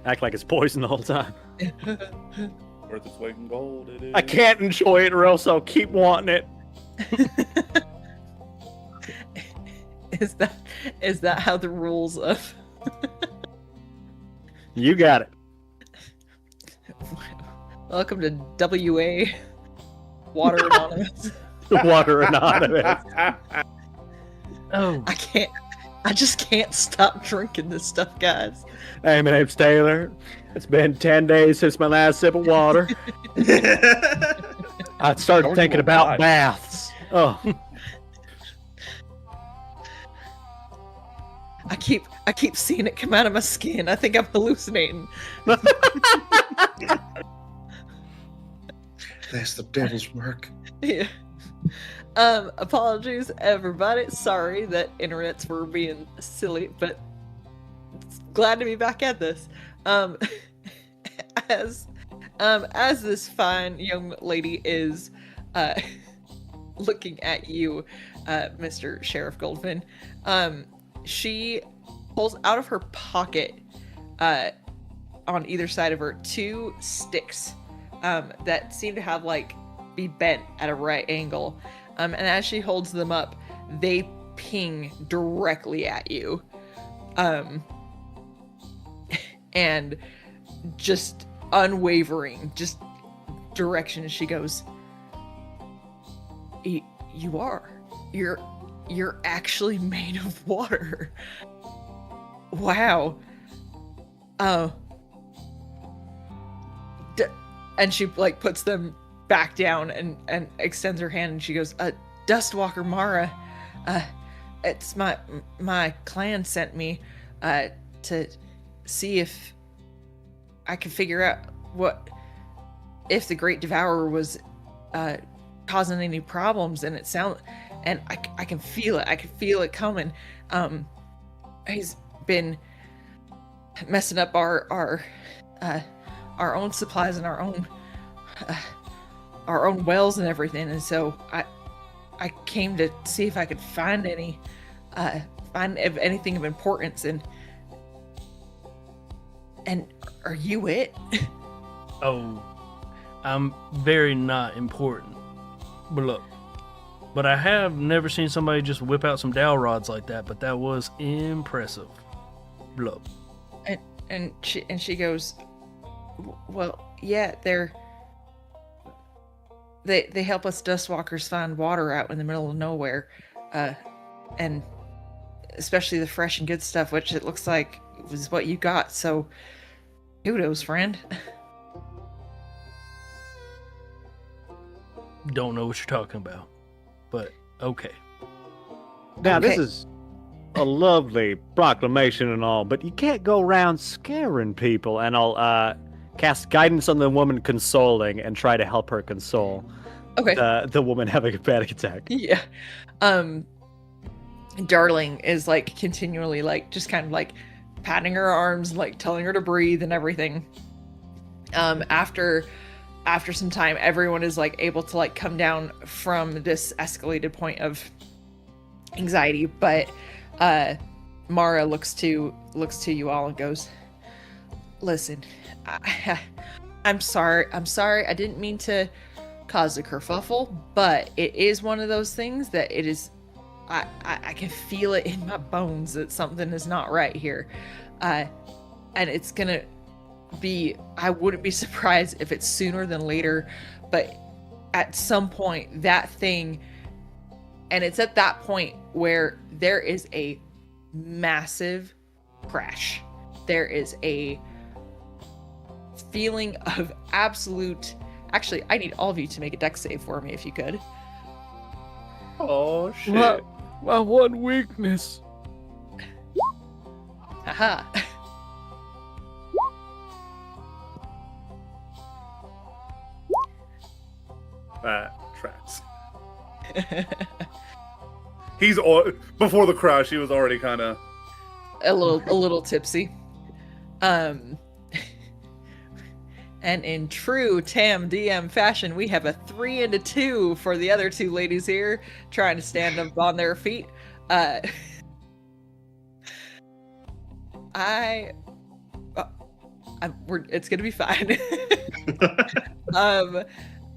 Act like it's poison the whole time. Worth its weight in gold, it is. I can't enjoy it or else I'll keep wanting it. Is that how the rules of You got it. Welcome to WA Water Anonymous. Water Anonymous. Oh, I just can't stop drinking this stuff, guys. Hey, my name's Taylor. It's been 10 days since my last sip of water. I started Don't thinking even about lie. baths. Oh, I keep seeing it come out of my skin. I think I'm hallucinating. That's the devil's work. Yeah. Apologies, everybody. Sorry that internets were being silly, but glad to be back at this. As this fine young lady is looking at you, Mr. Sheriff Goldfin, she pulls out of her pocket, on either side of her, 2 sticks that seem to have be bent at a right angle. And as she holds them up, they ping directly at you. And just unwavering, just direction. She goes, you're actually made of water. Wow. And she puts them back down and extends her hand, and she goes, Dustwalker Mara, it's my clan sent me to see if I could figure out if the Great Devourer was causing any problems, and I can feel it coming. He's been messing up our own supplies and our own wells and everything, and so I came to see if I could find anything of importance, and are you it? oh, I'm very not important. But I have never seen somebody just whip out some dowel rods like that, but that was impressive. Look. And she goes, well, yeah, they help us Dustwalkers find water out in the middle of nowhere, and especially the fresh and good stuff, which it looks like was what you got. So, kudos, friend. Don't know what you're talking about, but okay. now Okay. this is a lovely proclamation and all, but you can't go around scaring people. And I'll cast guidance on the woman consoling and try to help her console Okay. the woman having a panic attack. Yeah. Darling is continually just kind of patting her arms, telling her to breathe and everything. After some time, everyone is able to come down from this escalated point of anxiety, but Mara looks to you all and goes, listen, I'm sorry I didn't mean to cause a kerfuffle, but it is one of those things that it is I can feel it in my bones that something is not right here, and it's gonna be, I wouldn't be surprised if it's sooner than later, but at some point that thing, and it's at that point where there is a massive crash, there is a feeling of absolute, actually I need all of you to make a dex save for me if you could. Oh shit. My one weakness. Haha. That tracks. He's before the crash. He was already kind of a little tipsy. And in true Tam DM fashion, we have a 3 and a 2 for the other 2 ladies here trying to stand up on their feet. It's gonna be fine. um,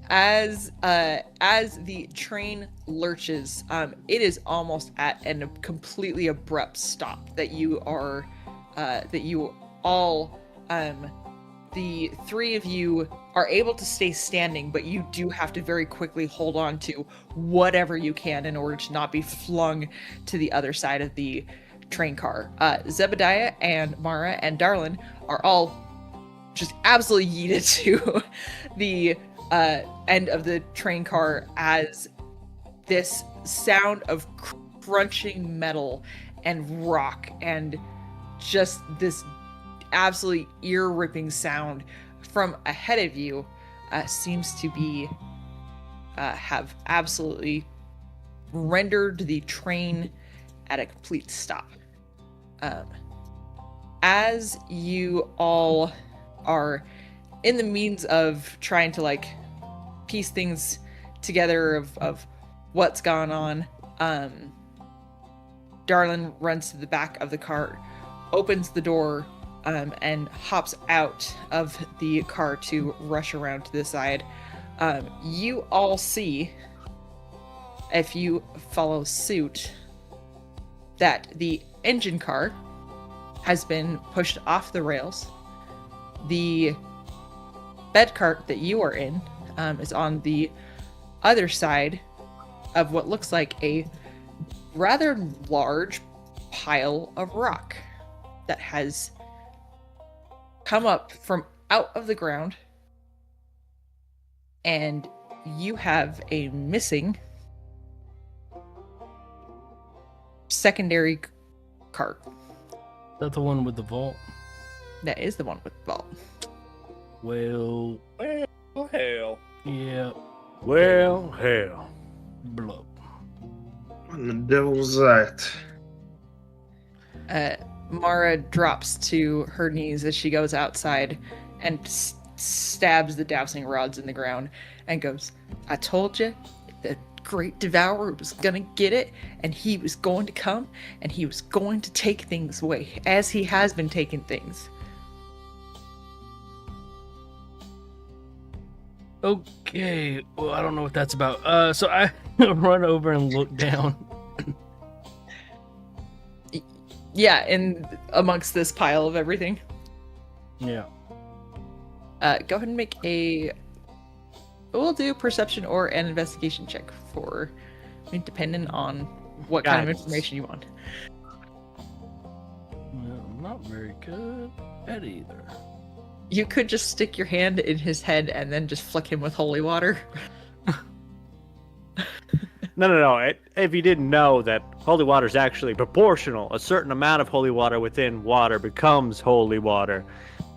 as the train lurches, it is almost at a completely abrupt stop that you are, that you all, the three of you are able to stay standing, but you do have to very quickly hold on to whatever you can in order to not be flung to the other side of the train car. Zebediah and Mara and Darlin are all just absolutely yeeted to the end of the train car as this sound of crunching metal and rock and just this absolutely ear-ripping sound from ahead of you seems to be have absolutely rendered the train at a complete stop. As you all are in the means of trying to like piece things together of what's gone on, Darlin runs to the back of the cart, opens the door, and hops out of the car to rush around to the side. You all see, if you follow suit, that the engine car has been pushed off the rails. The bed cart that you are in is on the other side of what looks like a rather large pile of rock that has come up from out of the ground, and you have a missing secondary cart. That's the one with the vault. That is the one with the vault. Well, Oh, hell. yeah. Well, hell. Blub. What in the devil was that? Mara drops to her knees as she goes outside and stabs the dowsing rods in the ground and goes, I told you, the great devourer was gonna get it, and he was going to come, and he was going to take things away, as he has been taking things. Okay. Well, I don't know what that's about. So I run over and look down. Yeah, in amongst this pile of everything. Yeah. Go ahead and make a... We'll do perception or an investigation check for... I mean, depending on what kind of Guidance. information you want. Well, I'm not very good at either. You could just stick your hand in his head and then just flick him with holy water. No. If you didn't know that holy water is actually proportional, a certain amount of holy water within water becomes holy water.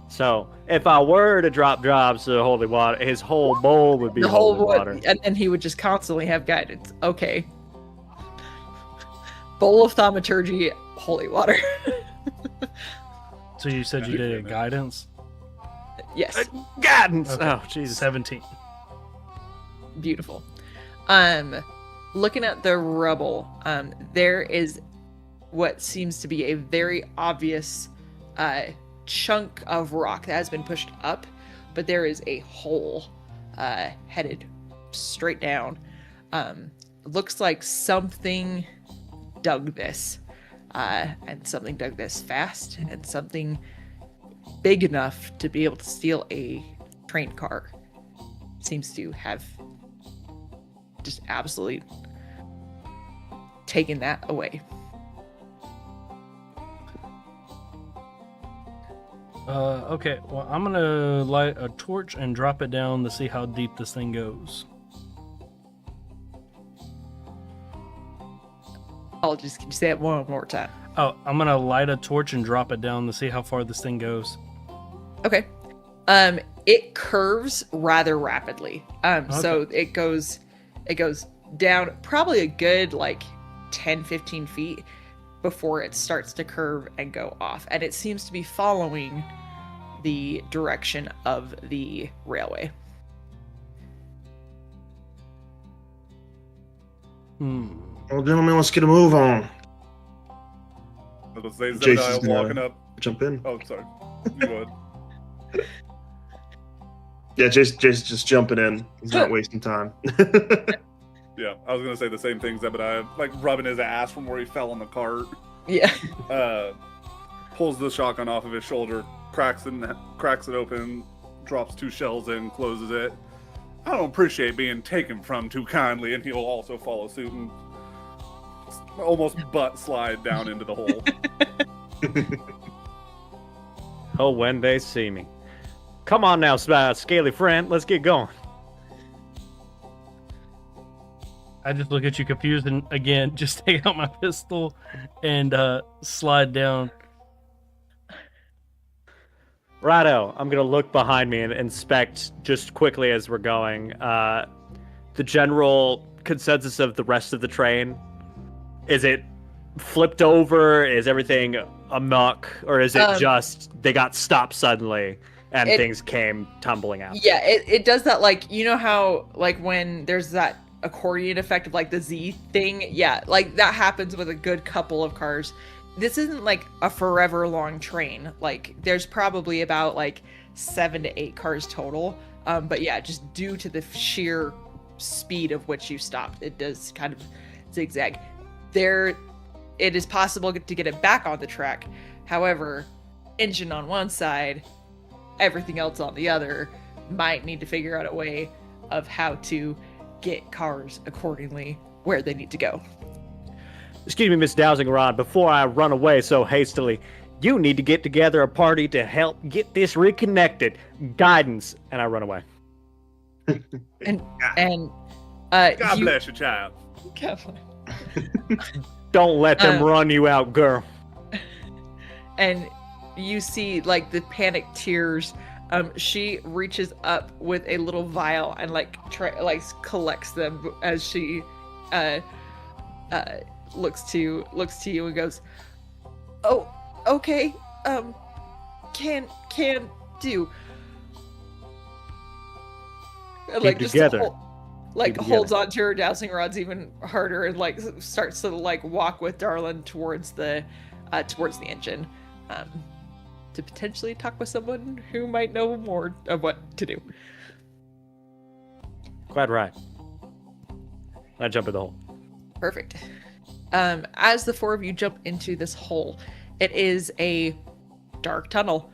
So if I were to drop drops of holy water, his whole bowl would be The whole holy water. and then he would just constantly have guidance. Okay. Bowl of thaumaturgy, holy water. So you said you did a guidance? Yes. Guidance. Okay. Oh, Jesus. 17. Beautiful. Looking at the rubble, there is what seems to be a very obvious chunk of rock that has been pushed up, but there is a hole headed straight down. Looks like something dug this, and something dug this fast, and something big enough to be able to steal a train car seems to have just absolutely taken that away. Okay, well, I'm gonna light a torch and drop it down to see how deep this thing goes. Apologies, can you say it one more time? Oh, I'm gonna light a torch and drop it down to see how far this thing goes. Okay. It curves rather rapidly. So it goes down probably a good like 10-15 feet before it starts to curve and go off, and it seems to be following the direction of the railway. Well, gentlemen, let's get a move on. I was say Jason's Zebediah gonna- walking up. Jump in. Oh, sorry. You would. Yeah, Jason's just jumping in. He's not wasting time. Yeah, I was gonna say the same thing, Zebediah, like rubbing his ass from where he fell on the cart. Yeah. Pulls the shotgun off of his shoulder, cracks it open, drops 2 shells in, closes it. I don't appreciate being taken from too kindly, and he'll also follow suit and almost butt slide down into the hole. Oh, when they see me. Come on now, scaly friend. Let's get going. I just look at you confused and again, just take out my pistol and slide down. Righto, I'm going to look behind me and inspect just quickly as we're going. The general consensus of the rest of the train. Is it flipped over? Is everything amok? Or is it just they got stopped suddenly and things came tumbling out? Yeah, it does that, like, you know how, like, when there's that accordion effect of, like, the Z thing? Yeah, like, that happens with a good couple of cars. This isn't, like, a forever long train. Like, there's probably about, like, 7 to 8 cars total. But yeah, just due to the sheer speed of which you stopped, it does kind of zigzag. It is possible to get it back on the track. However, engine on one side, everything else on the other, might need to figure out a way of how to get cars accordingly where they need to go. Excuse me, Miss Dowsing Rod, before I run away so hastily, you need to get together a party to help get this reconnected. Guidance. And I run away. And God bless you, child. Don't let them run you out, girl. And you see, like, the panicked tears. She reaches up with a little vial and collects them as she looks to you and goes, "Oh, okay. Can do." And, like, Keep just together. holds on to her dowsing rods even harder and, like, starts to, like, walk with Darlin towards the engine, to potentially talk with someone who might know more of what to do. Quite right. I jump in the hole. Perfect. As the 4 of you jump into this hole, it is a dark tunnel.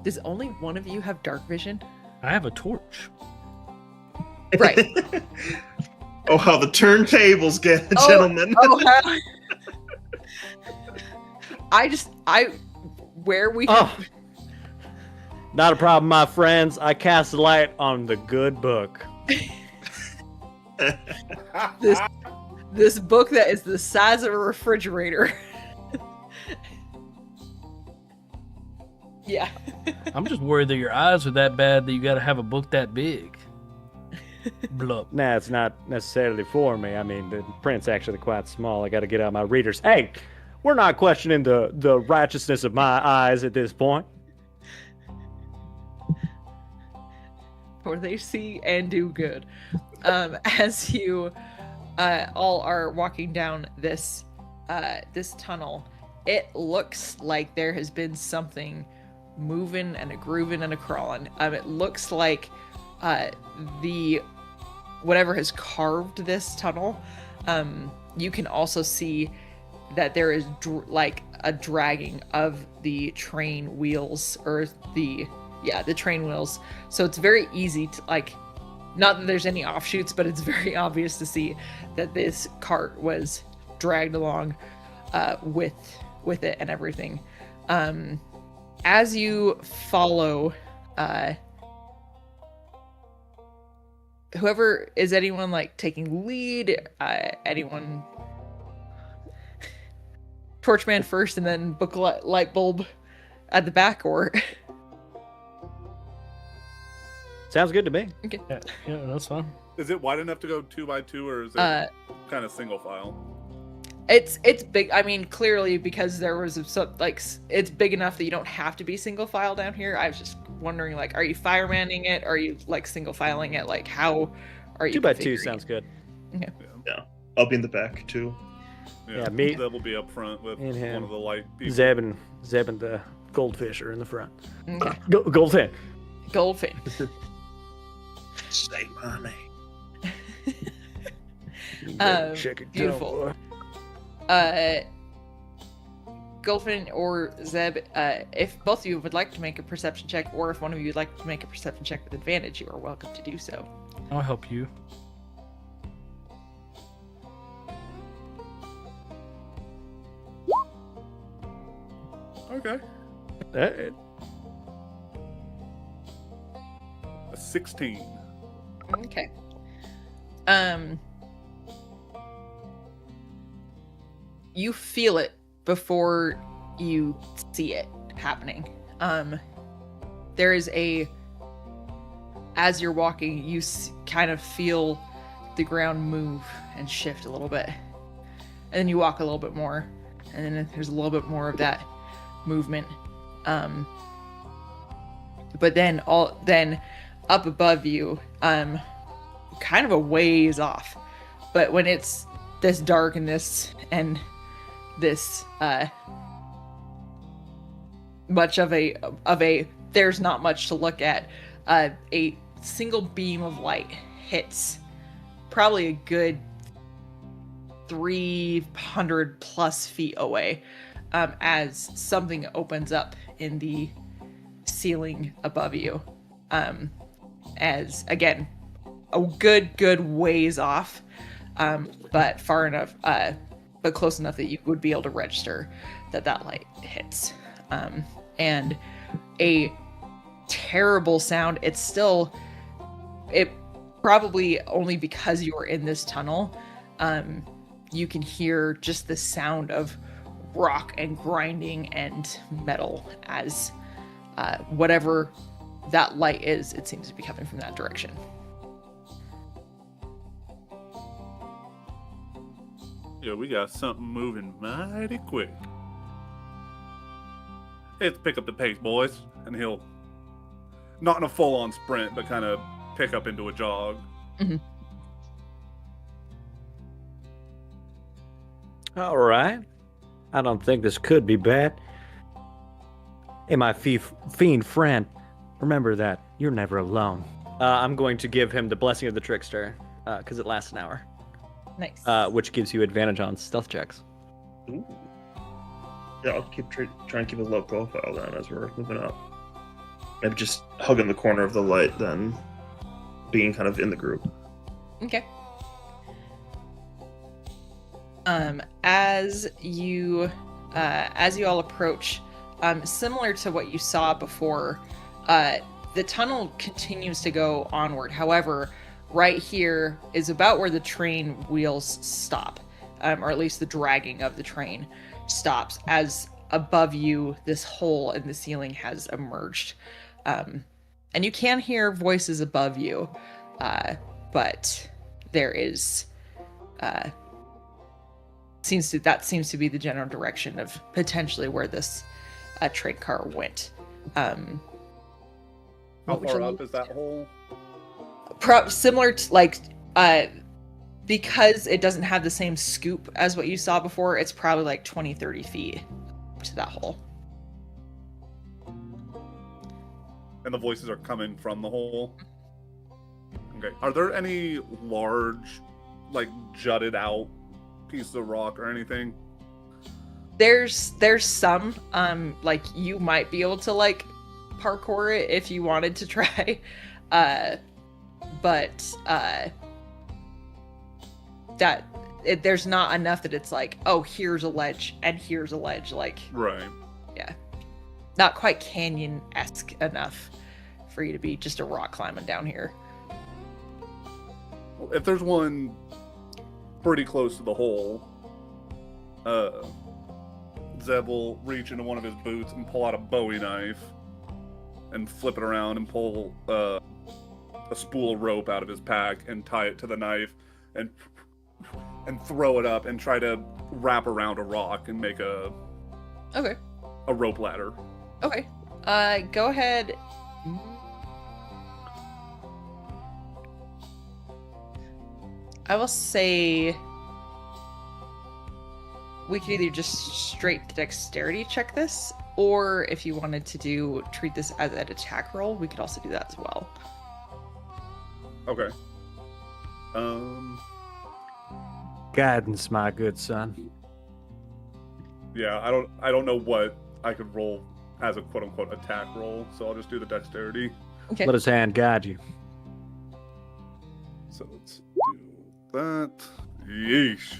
Does only one of you have dark vision? I have a torch. Right. Oh, how the turntables get, gentlemen. Not a problem, my friends. I cast a light on the good book. This book that is the size of a refrigerator. Yeah. I'm just worried that your eyes are that bad that you got to have a book that big. Blup. Nah, it's not necessarily for me. I mean, the print's actually quite small. I got to get out my readers. Hey, we're not questioning the righteousness of my eyes at this point. For they see and do good. As you all are walking down this tunnel, it looks like there has been something moving and a grooving and a crawling. It looks like whatever has carved this tunnel. You can also see that there is like a dragging of the train wheels, or the train wheels. So it's very easy to, like, not that there's any offshoots, but it's very obvious to see that this cart was dragged along with it and everything. As you follow, whoever is anyone like taking lead, anyone, Torchman first and then book light bulb at the back, or sounds good to me. Okay. Yeah, that's fine. Is it wide enough to go 2 by 2, or is it kind of single file? It's big. I mean, clearly, because there was it's big enough that you don't have to be single file down here. I was just wondering, like, are you firemanning it? Or are you like single filing it? Like, how are you? 2 by 2 sounds good. Okay. Yeah, I'll be in the back too. Yeah, me- Zeb will be up front with and him. one of the light people. Zeb and the goldfish are in the front. Okay. Goldfin. Goldfin. Say my name. You better check it down, beautiful. boy. Goldfin or Zeb, if both of you would like to make a perception check, or if one of you would like to make a perception check with advantage, you are welcome to do so. I'll help you. Okay. Uh, A 16. Okay. You feel it before you see it happening. There is as you're walking, you kind of feel the ground move and shift a little bit. And then you walk a little bit more, and then there's a little bit more of that movement. But then up above you, kind of a ways off. But when it's this dark and this much of a there's not much to look at, a single beam of light hits probably a good 300 plus feet away, as something opens up in the ceiling above you, as again a good ways off, but far enough, but close enough that you would be able to register that light hits, and a terrible sound. It probably only because you're in this tunnel, you can hear just the sound of rock and grinding and metal as whatever that light is, it seems to be coming from that direction. Yeah, we got something moving mighty quick. Let's pick up the pace, boys. And he'll, not in a full-on sprint, but kind of pick up into a jog. Mm-hmm. All right. I don't think this could be bad. Hey, my fiend friend, remember that you're never alone. I'm going to give him the blessing of the trickster, because it lasts an hour. Nice. Which gives you advantage on stealth checks. Ooh. Yeah, I'll try and keep a low profile then as we're moving up. Maybe just hugging the corner of the light, then being kind of in the group. Okay. As you all approach, similar to what you saw before, the tunnel continues to go onward. However, right here is about where the train wheels stop, or at least the dragging of the train stops, as above you this hole in the ceiling has emerged. And you can hear voices above you, but there is seems to be the general direction of potentially where this train car went. How far up is that hole? Similar to because it doesn't have the same scoop as what you saw before, it's probably like 20-30 feet to that hole. And the voices are coming from the hole? Okay. Are there any large, jutted out pieces of rock or anything? There's some, you might be able to parkour it if you wanted to try, but there's not enough that it's oh, here's a ledge and here's a ledge, Right. yeah, not quite canyon-esque enough for you to be just a rock climbing down here. Well, if there's one pretty close to the hole, Zeb will reach into one of his boots and pull out a Bowie knife and flip it around and pull a spool of rope out of his pack and tie it to the knife and throw it up and try to wrap around a rock and make a rope ladder. Okay. Go ahead. I will say we could either just straight dexterity check this, or if you wanted to treat this as an attack roll, we could also do that as well. Okay. Guidance, my good son. Yeah, I don't know what I could roll as a quote unquote attack roll, so I'll just do the dexterity. Okay. Let his hand guide you. So let's do that. Yeesh.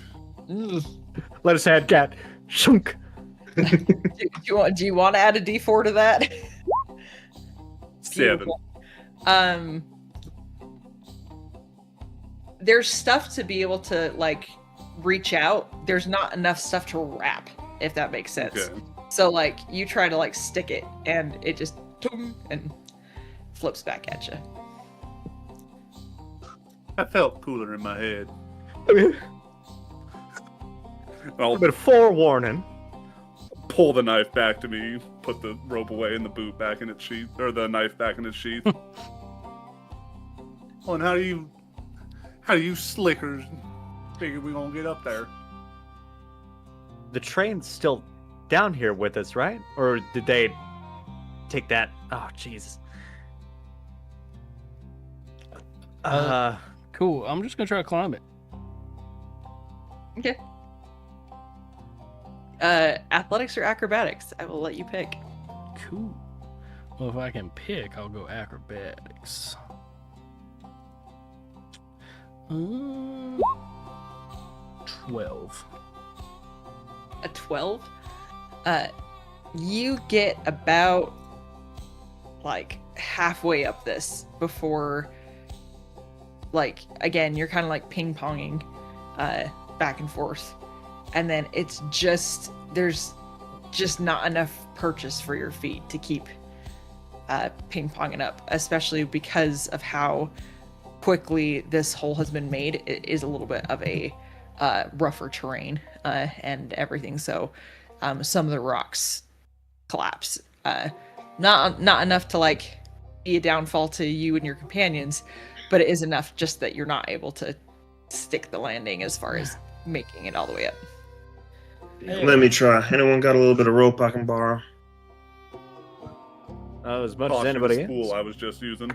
Let his hand guide. Shunk. Do you want to add a D4 to that? 7. There's stuff to be able to like reach out. There's not enough stuff to wrap, if that makes sense. Okay. So like you try to like stick it, and it just and flips back at you. I felt cooler in my head. A I'll bit of forewarning. pull the knife back to me, put the rope away and the boot back in its sheath, or the knife back in its sheath. Well, and how do you slickers figure we gonna get up there? The train's still down here with us, right? Or did they take that? Oh, Jesus. Cool. I'm just gonna try to climb it. Okay. Athletics or acrobatics? I will let you pick. Cool. Well, if I can pick, I'll go acrobatics. 12. A 12. You get about like halfway up this before, like, again, you're kind of like ping-ponging back and forth, and then it's just, there's just not enough purchase for your feet to keep ping-ponging up, especially because of how quickly this hole has been made. It is a little bit of a rougher terrain and everything, so some of the rocks collapse. Not enough to like be a downfall to you and your companions, but it is enough just that you're not able to stick the landing as far as making it all the way up. Let me try. Anyone got a little bit of rope I can borrow? As much Toss as you anybody the else. spool I was just using.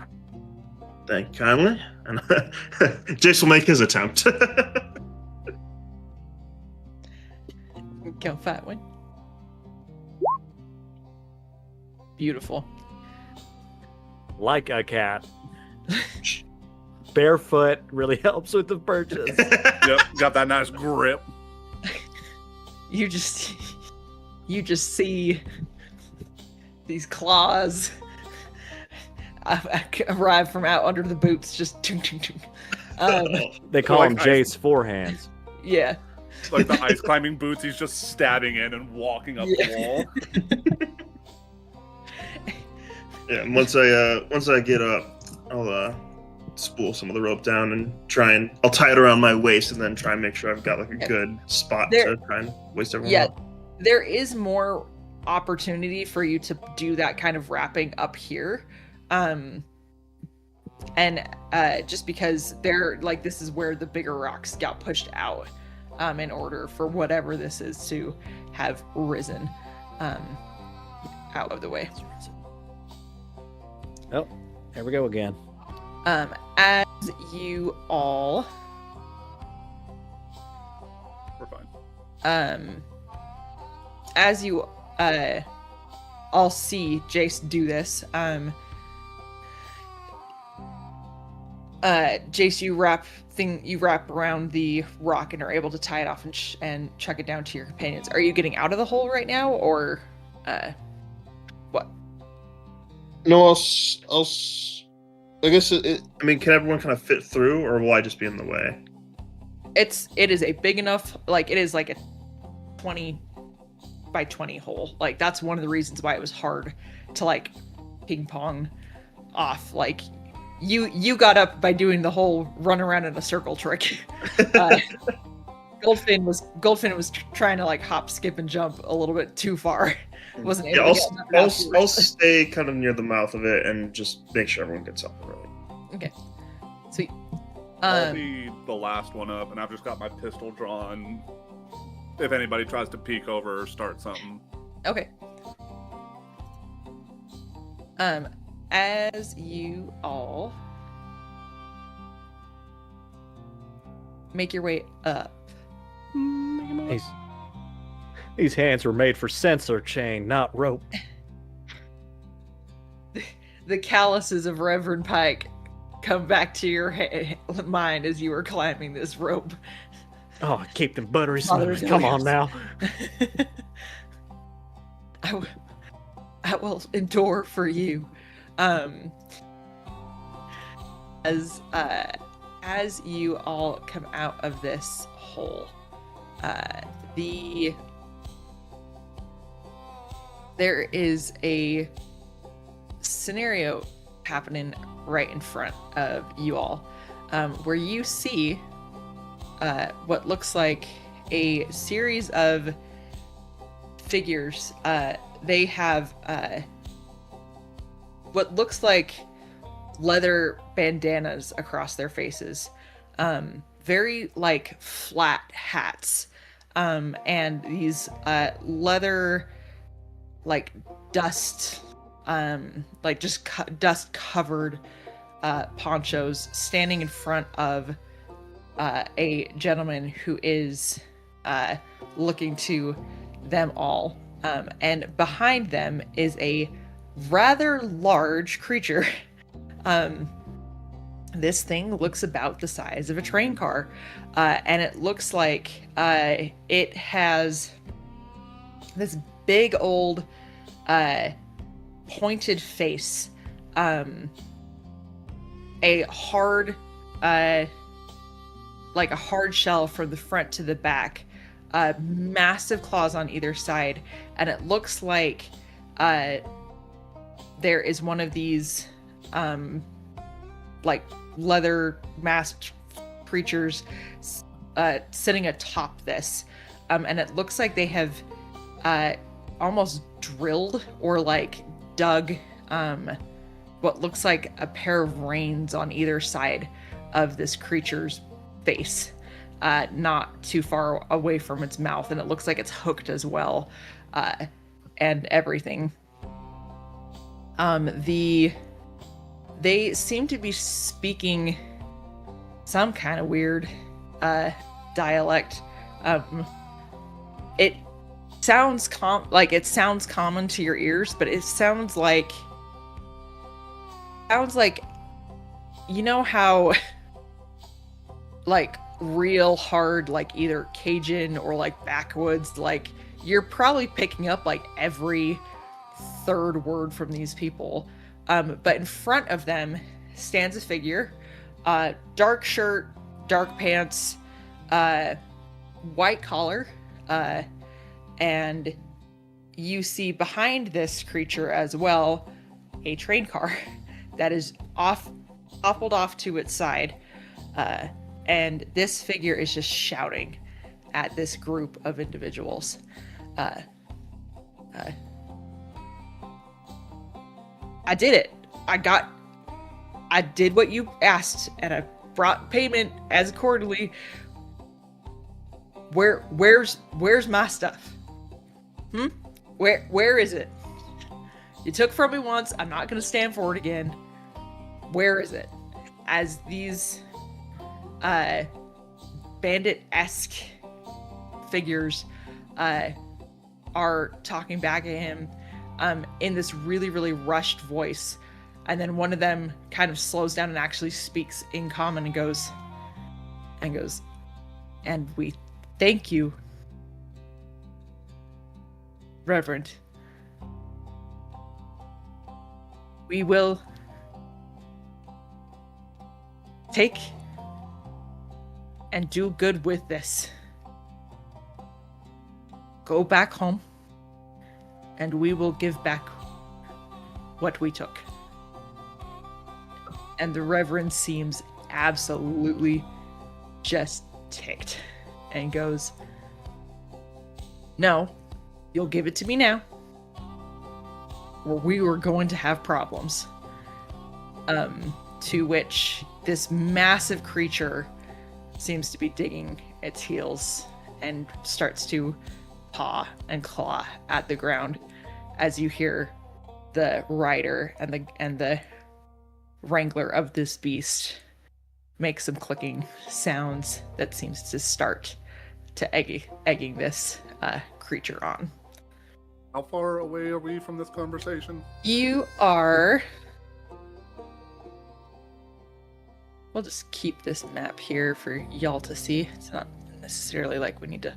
Thank you kindly. And Jace will make his attempt. Go, fat one. Beautiful. Like a cat. Barefoot really helps with the purchase. Yep, got that nice grip. You just see these claws arrive from out under the boots, just tung, tung, tung. They call Like him ice- Jace Forehands. Yeah. Like the ice climbing boots, he's just stabbing in and walking up Yeah. the wall. Yeah, and once I get up, I'll spool some of the rope down and I'll tie it around my waist and then try and make sure I've got like a good spot There- to try and waist everyone Yeah. up. There is more opportunity for you to do that kind of wrapping up here. Just because this is where the bigger rocks got pushed out in order for whatever this is to have risen out of the way. Oh, here we go again. As you all We're fine. as you all see Jace do this, Jace, you wrap around the rock and are able to tie it off and chuck it down to your companions. Are you getting out of the hole right now, or what? No, I guess I mean, can everyone kind of fit through, or will I just be in the way? It is a big enough, it is like a 20 by 20 hole. Like, that's one of the reasons why it was hard to like ping pong off. Like, you got up by doing the whole run around in a circle trick. Goldfin was trying to like hop, skip, and jump a little bit too far. Wasn't able Yeah, to get enough I'll stay kind of near the mouth of it and just make sure everyone gets up early. Okay, sweet. I'll be the last one up, and I've just got my pistol drawn, if anybody tries to peek over or start something. Okay. As you all make your way up, These hands were made for sensor chain, not rope. the calluses of Reverend Pike come back to your mind as you are climbing this rope. Oh, keep them buttery Father smooth. Come on now. I will endure for you. As you all come out of this hole, there is a scenario happening right in front of you all, where you see what looks like a series of figures. They have what looks like leather bandanas across their faces, very like flat hats, and these leather like dust, like just dust covered ponchos, standing in front of a gentleman who is looking to them all, and behind them is a rather large creature. This thing looks about the size of a train car, and it looks like it has this big old pointed face, a hard like a hard shell from the front to the back, massive claws on either side, and it looks like there is one of these like leather masked creatures sitting atop this, and it looks like they have almost drilled or like dug what looks like a pair of reins on either side of this creature's face, not too far away from its mouth, and it looks like it's hooked as well, and everything. They seem to be speaking some kind of weird dialect. It sounds common to your ears, but it sounds like you know how like real hard, like either Cajun or like backwoods, like you're probably picking up like every third word from these people. But in front of them stands a figure, dark shirt, dark pants, white collar, and you see behind this creature as well a train car that is toppled off to its side, and this figure is just shouting at this group of individuals. I did it. I did what you asked, and I brought payment as accordingly. Where's my stuff? Where is it? You took from me once. I'm not gonna stand for it again. Where is it? As these bandit-esque figures are talking back at him in this really, really rushed voice. And then one of them kind of slows down and actually speaks in common and goes, and we thank you, Reverend. We will take and do good with this. Go back home, and we will give back what we took. And the Reverend seems absolutely just ticked and goes, no, you'll give it to me now, or we were going to have problems. To which this massive creature seems to be digging its heels and starts to paw and claw at the ground as you hear the rider and the wrangler of this beast make some clicking sounds that seems to start to egging this creature on. How far away are we from this conversation? You are... We'll just keep this map here for y'all to see. It's not necessarily like we need to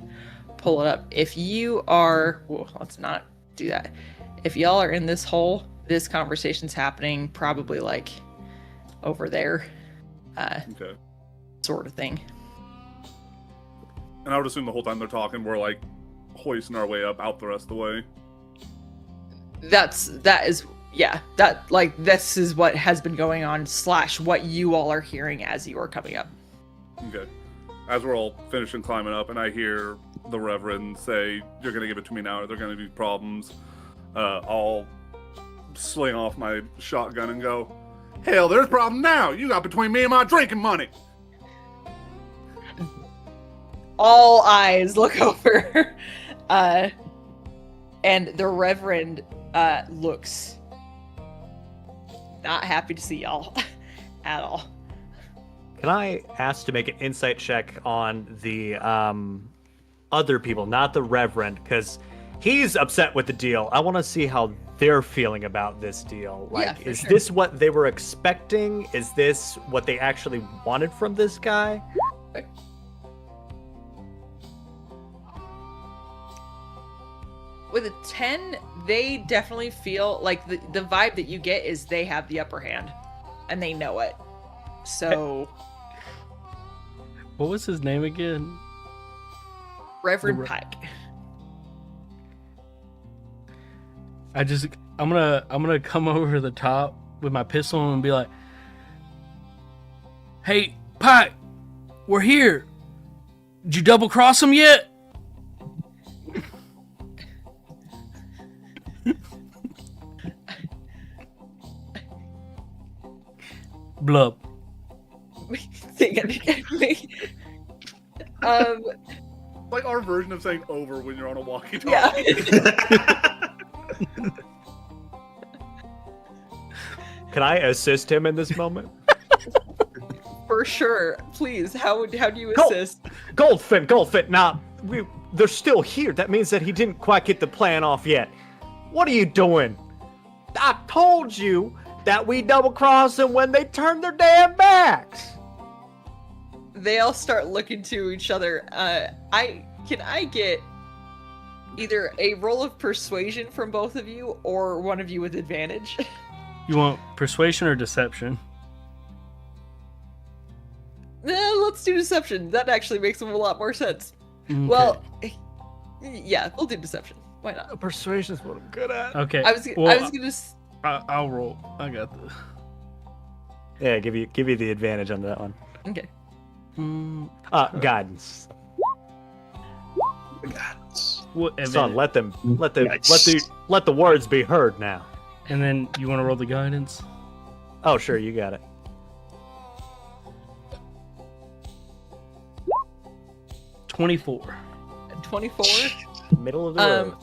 pull it up. If you are... Well, let's not do that. If y'all are in this hole, this conversation's happening probably like over there. Okay. Sort of thing. And I would assume the whole time they're talking, we're like hoisting our way up out the rest of the way. This is what has been going on / what you all are hearing as you are coming up. Okay. As we're all finishing climbing up, and I hear the Reverend say, "You're gonna give it to me now, or there are gonna be problems." I'll sling off my shotgun and go, "Hell, there's a problem now. You got between me and my drinking money." All eyes look over, and the Reverend looks not happy to see y'all at all. Can I ask to make an insight check on the other people, not the Reverend, because he's upset with the deal. I want to see how they're feeling about this deal. Like, Yeah, for is sure. this what they were expecting? Is this what they actually wanted from this guy? With a 10, they definitely feel like the vibe that you get is they have the upper hand, and they know it. So, What was his name again? Reverend Pike. I'm gonna come over the top with my pistol and be like, "Hey, Pike, we're here. Did you double cross him yet?" Blub. Like our version of saying "over" when you're on a walkie-talkie. Yeah. Can I assist him in this moment? For sure. Please, how do you Go. assist? Goldfin, now, they're still here. That means that he didn't quite get the plan off yet. What are you doing? I told you that we double-crossed them when they turned their damn backs. They all start looking to each other. Can I get either a roll of persuasion from both of you or one of you with advantage? You want persuasion or deception? Let's do deception. That actually makes a lot more sense. Okay. Well, yeah, we'll do deception. Why not? Persuasion's what I'm good at. Okay. I was gonna. I'll roll. I got this. Yeah, give you the advantage on that one. Okay. Guidance. What? Son, let Yikes. the words be heard now. And then you want to roll the guidance? Oh, sure, you got it. 24. 24. Middle of the road.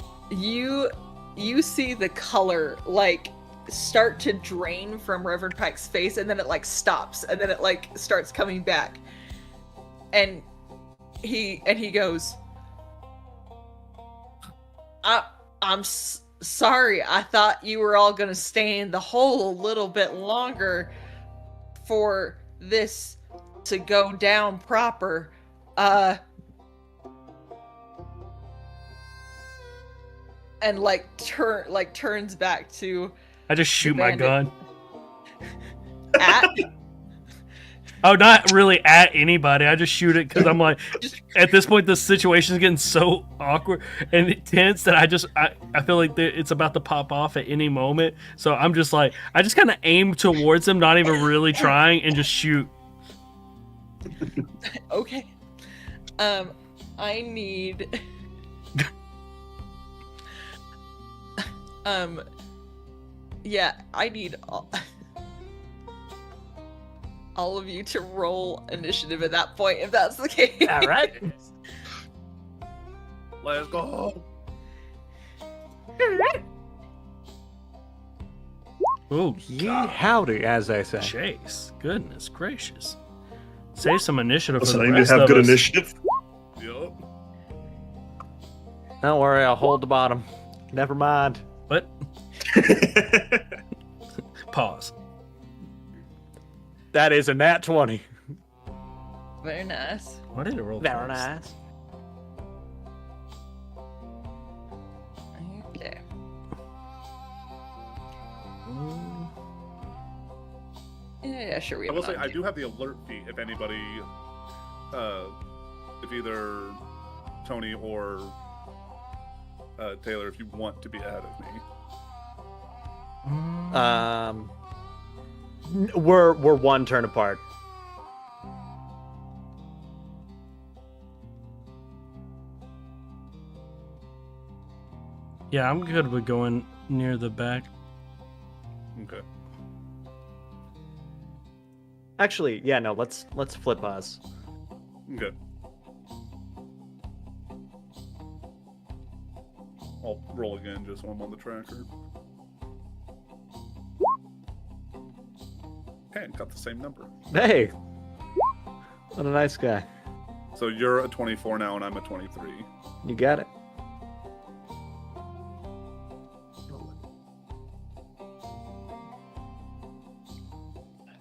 You see the color like start to drain from Reverend Pike's face, and then it like stops, and then it like starts coming back, and he goes, I'm sorry, I thought you were all gonna stay in the hole a little bit longer for this to go down proper. And turns back to I just shoot The my bandit. gun. at Oh, not really at anybody. I just shoot it because I'm like, at this point, the situation's getting so awkward and tense that I feel like it's about to pop off at any moment. So I'm just like, I just kind of aim towards him, not even really trying, and just shoot. okay. I need yeah, I need all of you to roll initiative at that point, if that's the case. All right. Let's go. Ooh, Yee howdy, as they say. Chase. Goodness gracious. Save some initiative for Listen, the I need to rest have of good us. initiative. Yup. Don't worry, I'll hold the bottom. Never mind. What? Pause. That is a nat 20. Very nice. Why did it roll? Very first? nice. Okay. Yeah, sure. We I have will an say I idea. do have the alert feat if anybody, if either Tony or Taylor, if you want to be ahead of me. We're one turn apart. Yeah, I'm good with going near the back. Okay. Actually, yeah, no, let's flip us. Okay. I'll roll again just so I'm on the tracker. Okay, got the same number. Hey, what a nice guy. So you're a 24 now, and I'm a 23. You got it.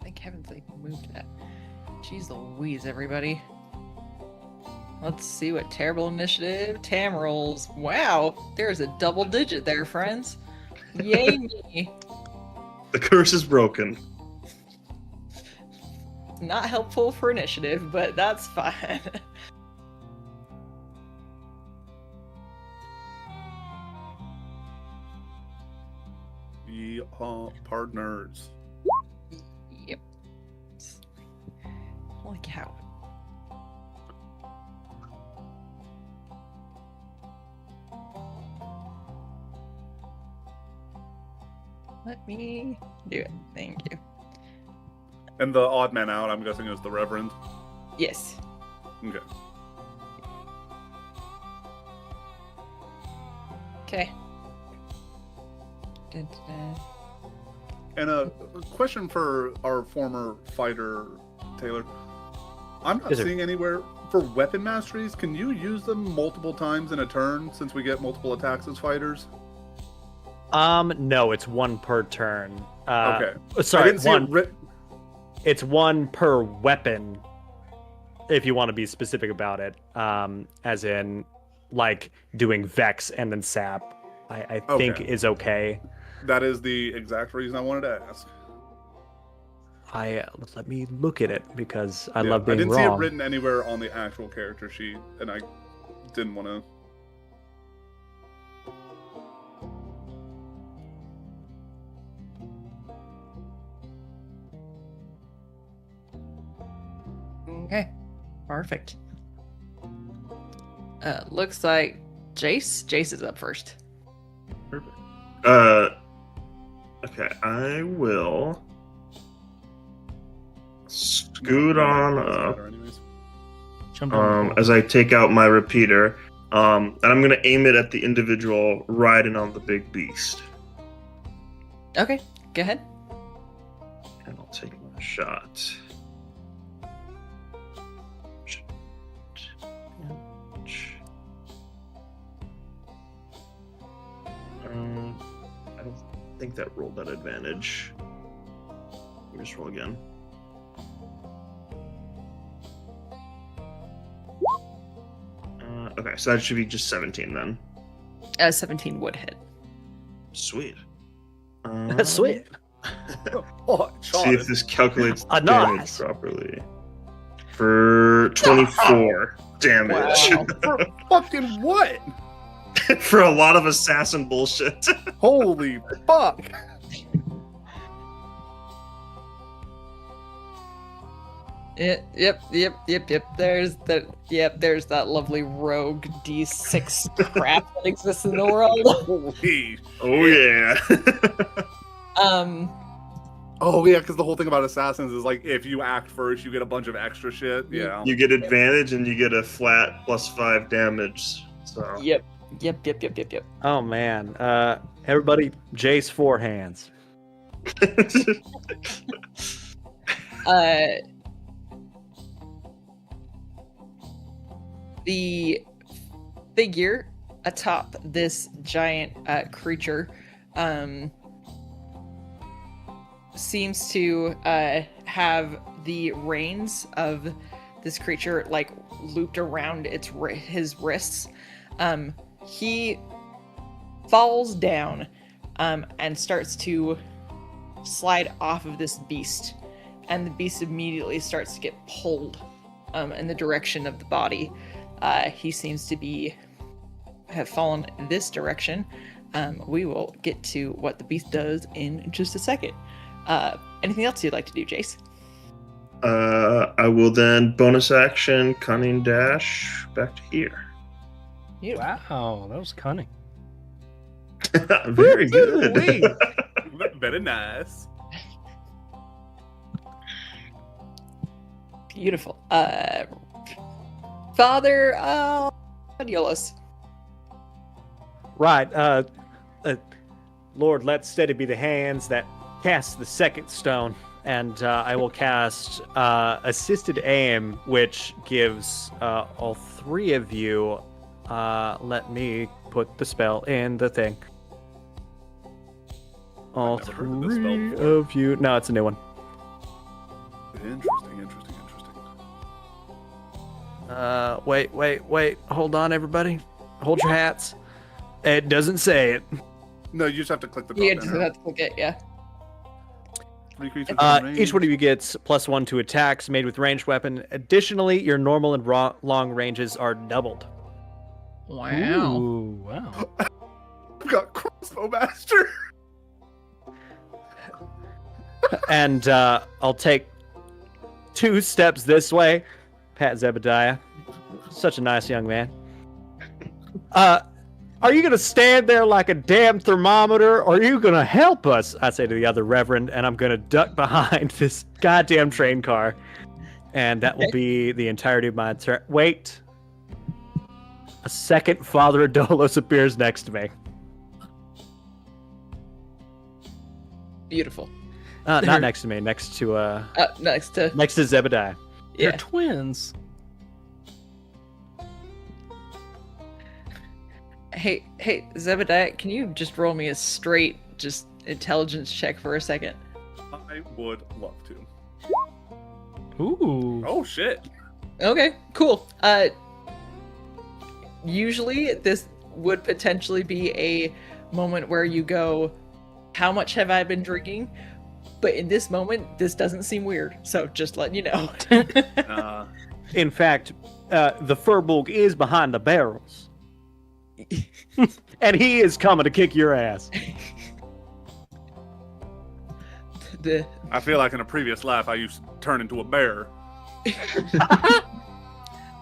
Thank heavens they moved that. Jeez Louise, everybody. Let's see what terrible initiative Tam rolls. Wow, there's a double digit there, friends. Yay me. The curse is broken. Not helpful for initiative, but that's fine. Partners. Yep. Holy cow. Let me do it. Thank you. And the odd man out, I'm guessing, is the Reverend. Yes. Okay. Okay. Da-da-da. And a question for our former fighter, Taylor. I'm not Yes, sir. seeing anywhere for weapon masteries. Can you use them multiple times in a turn since we get multiple attacks as fighters? No, it's one per turn. Okay. I Sorry, didn't see one. it writ- It's one per weapon, if you want to be specific about it. As in, like doing Vex and then Sap. I think Okay. is okay. That is the exact reason I wanted to ask. Let me look at it because I Yeah, love being I didn't wrong. see it written anywhere on the actual character sheet, and I didn't want to. Okay. Perfect. Looks like Jace. Jace is up first. Perfect. Okay, I will scoot on up Jump down the pole. as I take out my repeater, and I'm gonna aim it at the individual riding on the big beast, Okay. Go ahead. and I'll take my shot. I don't think that rolled that advantage. Let me just roll again. Okay, so that should be just 17 then. 17 would hit. Sweet. Sweet. Oh, See if this calculates Ah, damage nice. properly. For 24 damage. Wow. For fucking what? For a lot of assassin bullshit. Holy fuck! Yep. There's that lovely rogue D6 crap that exists in the world. Holy. Oh yeah. Oh yeah, because the whole thing about assassins is like if you act first, you get a bunch of extra shit. Yeah. You get advantage and you get a flat +5 damage So Yep. Oh man. Everybody, Jace 4 hands. The figure atop this giant creature seems to have the reins of this creature like looped around his wrists. He falls down and starts to slide off of this beast, and the beast immediately starts to get pulled in the direction of the body. He seems to have fallen this direction. We will get to what the beast does in just a second. Anything else you'd like to do, Jace? I will then bonus action cunning dash back to here. Wow, that was cunning. Very good. Very nice. Beautiful. Father Adiolos. Right. Lord, let steady be the hands that cast the second stone, and I will cast assisted aim, which gives all three of you. Let me put the spell in the thing. All I've never heard of this spell three before. of you. No, it's a new one. Interesting. Wait. Hold on, everybody. Hold your hats. It doesn't say it. No, you just have to click the Yeah, drop just down. have to click it, yeah. Three creatures in Each range. one of you gets +1 to attacks made with ranged weapon. Additionally, your normal and long ranges are doubled. Wow. Ooh, wow. I've got crossbow master. And I'll take 2 steps this way. Pat Zebediah, such a nice young man. Are you gonna stand there like a damn thermometer, or are you gonna help us? I say to the other reverend, and I'm gonna duck behind this goddamn train car, and that will be the entirety of my turn. Wait, a second Father Adolos appears next to me. Beautiful. Not next to me, next to Next to Zebediah. You're yeah. twins. Hey, Zebediah, can you just roll me a straight just intelligence check for a second? I would love to. Ooh. Oh shit. Okay, cool. Usually this would potentially be a moment where you go, how much have I been drinking? But in this moment, this doesn't seem weird. So just letting you know. In fact, the Furbolg is behind the barrels. And he is coming to kick your ass. I feel like in a previous life I used to turn into a bear.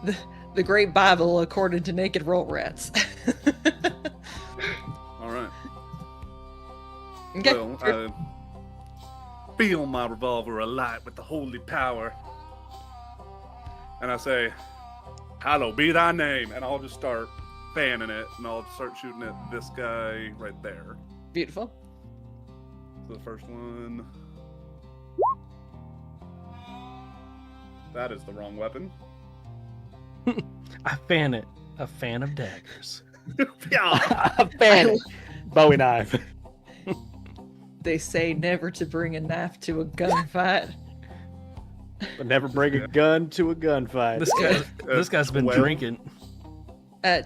The Great Bible according to Naked Roll Rats. All right. Okay. Well, I feel my revolver alight with the holy power. And I say, hallowed be thy name. And I'll just start fanning it, and I'll start shooting at this guy right there. Beautiful. So the first one. That is the wrong weapon. I fan it. A fan of daggers. Yeah. Fan. Bowie knife. They say never to bring a knife to a gunfight. But never bring a gun to a gunfight. This guy's been 12. drinking.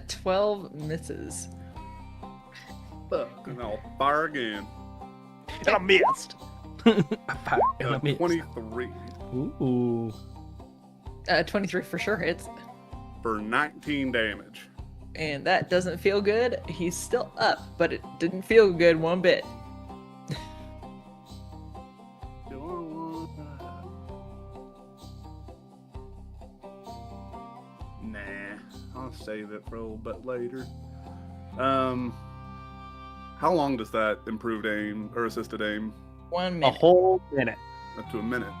12 misses. Fuck. And I'll fire again. And I missed. And I missed. 23 Ooh. 23 for sure hits. for 19 damage. And that doesn't feel good. He's still up, but it didn't feel good one bit. Do I want that? Nah, I'll save it for a little bit later. How long does that improved aim or assisted aim? 1 A minute. whole minute. Up to a minute.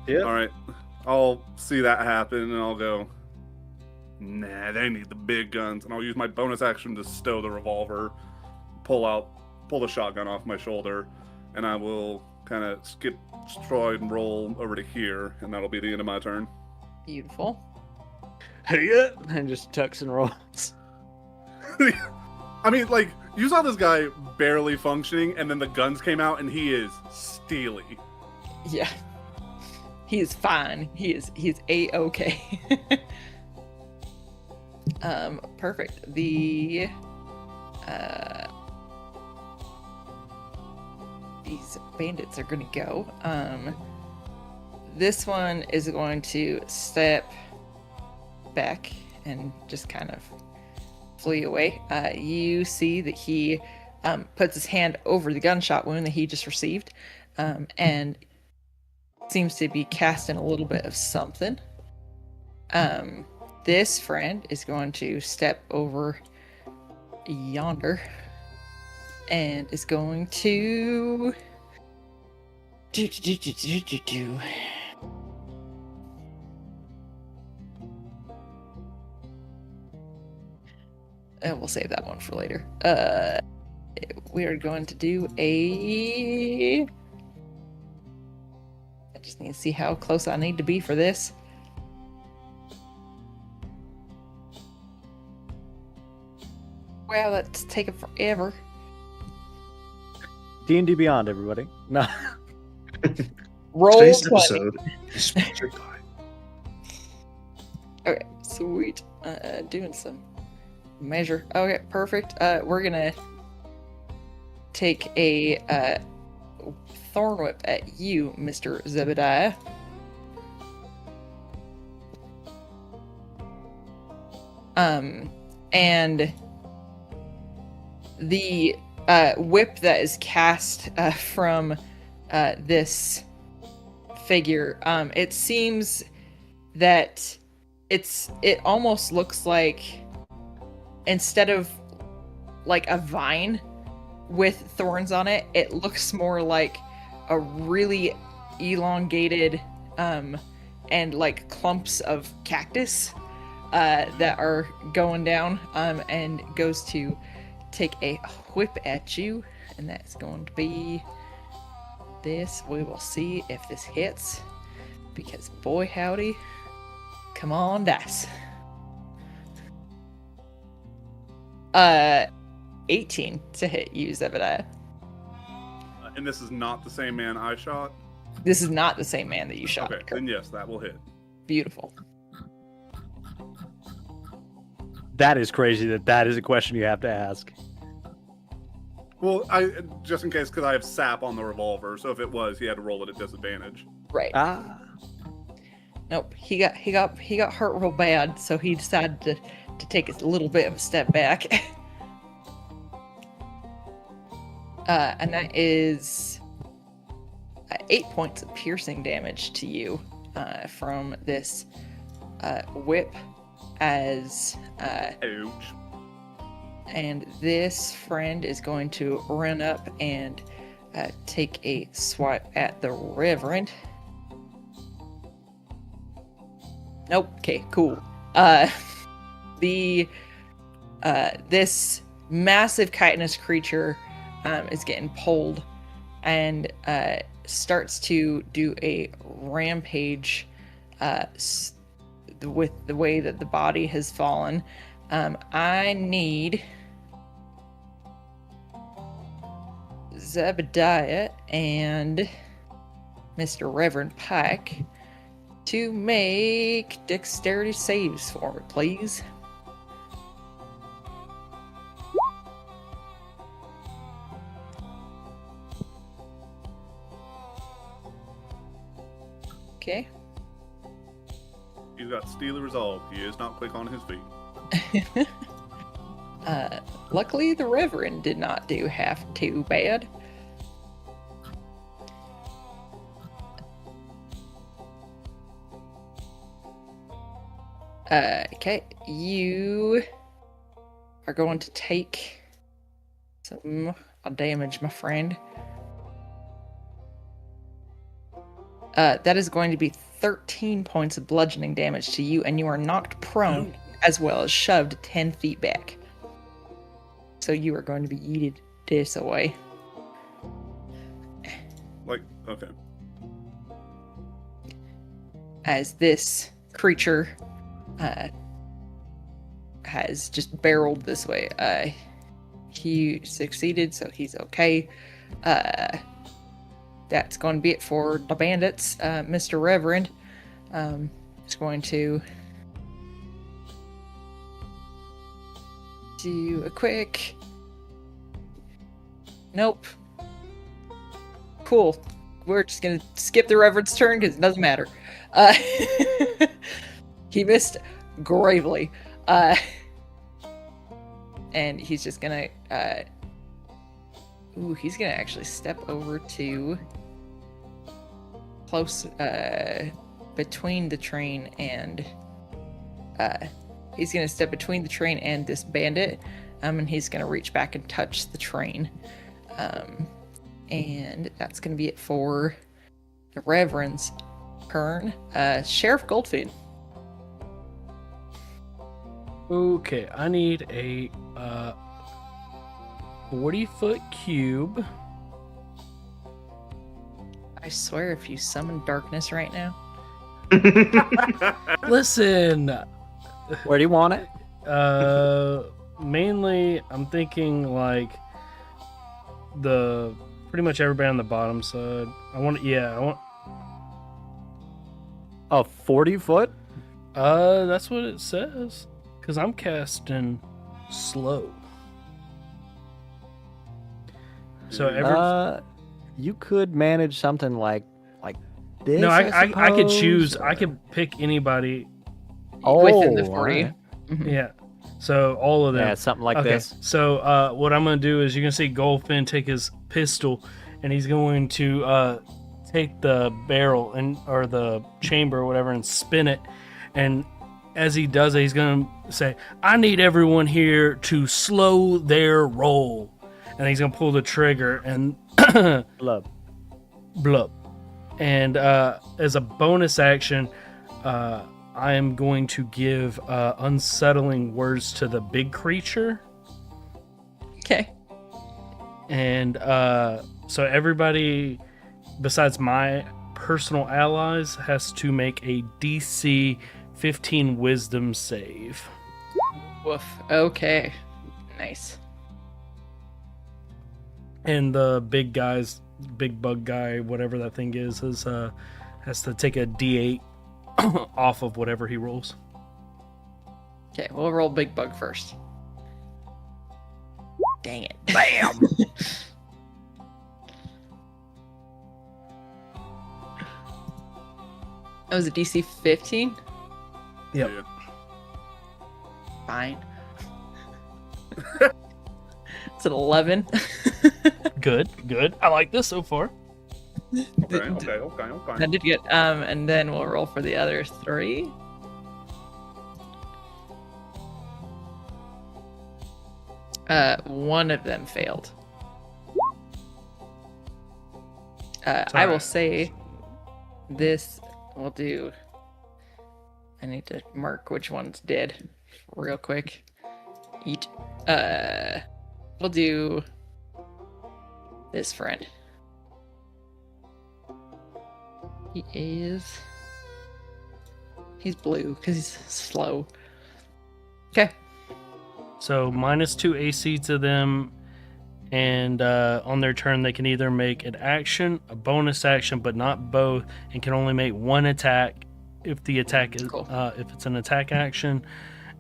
Yep. All right, I'll see that happen and I'll go. Nah, they need the big guns. And I'll use my bonus action to stow the revolver, pull the shotgun off my shoulder, and I will kind of skip, stride, and roll over to here, and that'll be the end of my turn. Beautiful. Hey, and just tucks and rolls. I mean, like, you saw this guy barely functioning, and then the guns came out, and he is steely. Yeah. He is fine. He's A-okay. Perfect. The these bandits are gonna go. This one is going to step back and just kind of flee away. You see that he puts his hand over the gunshot wound that he just received, and seems to be casting a little bit of something. This friend is going to step over yonder and is going to and we'll save that one for later. We are going to do I just need to see how close I need to be for this. Wow, that's taking forever. D&D Beyond, everybody. No. Roll Today's 20. episode is sponsored by. Okay, sweet. Doing some measure. Okay, perfect. We're gonna take a thorn whip at you, Mr. Zebediah. And the whip that is cast from this figure, it seems that it almost looks like, instead of like a vine with thorns on it, it looks more like a really elongated and like clumps of cactus that are going down, and goes to take a whip at you, and that's going to be this. We will see if this hits, because boy howdy, come on dice. 18 to hit you, Zebediah. And this is not the same man I shot? This is not the same man that you shot. Okay, then yes, that will hit. Beautiful. That is crazy that is a question you have to ask. Well, just in case, because I have sap on the revolver, so if it was, he had to roll it at disadvantage. Right. Ah. Nope. He got hurt real bad, so he decided to take a little bit of a step back. And that is 8 points of piercing damage to you from this whip. Ouch. And this friend is going to run up and take a swipe at the Reverend. Nope. Okay, cool. This massive chitinous creature is getting pulled and starts to do a rampage with the way that the body has fallen. I need Zebediah and Mr. Reverend Pike to make dexterity saves for me, please. Okay. He's got steely resolve. He is not quick on his feet. Luckily, the Reverend did not do half too bad. Okay, you are going to take some damage, my friend. That is going to be 13 points of bludgeoning damage to you, and you are knocked prone as well as shoved 10 feet back. So you are going to be yeeted this away. Like, okay. As this creature has just barreled this way. He succeeded, so he's okay. That's going to be it for the bandits. Mr. Reverend is going to do a quick... Nope. Cool. We're just going to skip the Reverend's turn because it doesn't matter. He missed gravely. And he's just gonna he's gonna actually step over to close between the train and he's gonna step between the train and this bandit, and he's gonna reach back and touch the train, and that's gonna be it for the Reverend's turn. Sheriff Goldfein. Okay, I need a 40-foot cube. I swear if you summon darkness right now. Listen, Where do you want it? mainly I'm thinking like the pretty much everybody on the bottom side. I want A 40-foot? that's what it says. Because I'm casting slow. So you could manage something like this. no, I could suppose, choose. or- I could pick anybody. Within the Oh, 40. alright. Mhm. Yeah. So all of them. Yeah, something like Okay. this. So what I'm gonna do is you're gonna see Goldfin take his pistol, and he's going to take the barrel or the chamber or whatever and spin it, and as he does it, he's gonna say, "I need everyone here to slow their roll," and he's gonna pull the trigger and Love. blub. And as a bonus action, I am going to give unsettling words to the big creature. Okay. And so everybody besides my personal allies has to make a DC 15 wisdom save. Woof. Okay. Nice. And the big bug guy, whatever that thing is, has to take a D8 off of whatever he rolls. Okay, we'll roll big bug first. Dang it. Bam! That was a DC 15? Yep. Yeah. Fine. It's an 11. Good. I like this so far. Okay. That did good. And then we'll roll for the other 3. One of them failed. I will say this will do. I need to mark which ones did real quick. We'll do this friend. He's blue because he's slow. Okay. So -2 AC to them, and on their turn they can either make an action, a bonus action, but not both, and can only make one attack if the attack is Cool. if it's an attack action.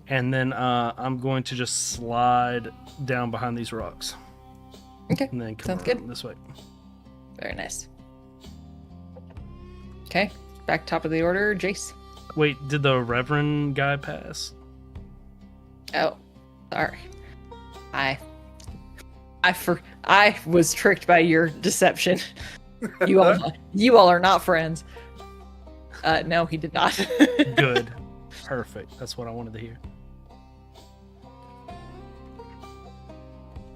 And then I'm going to just slide down behind these rocks. Okay. And then come Sounds good. around this way. Very nice. Okay. Back top of the order, Jace. Wait, did the Reverend guy pass? Oh, sorry. I was tricked by your deception. You all are not friends. No, he did not. Good. Perfect. That's what I wanted to hear.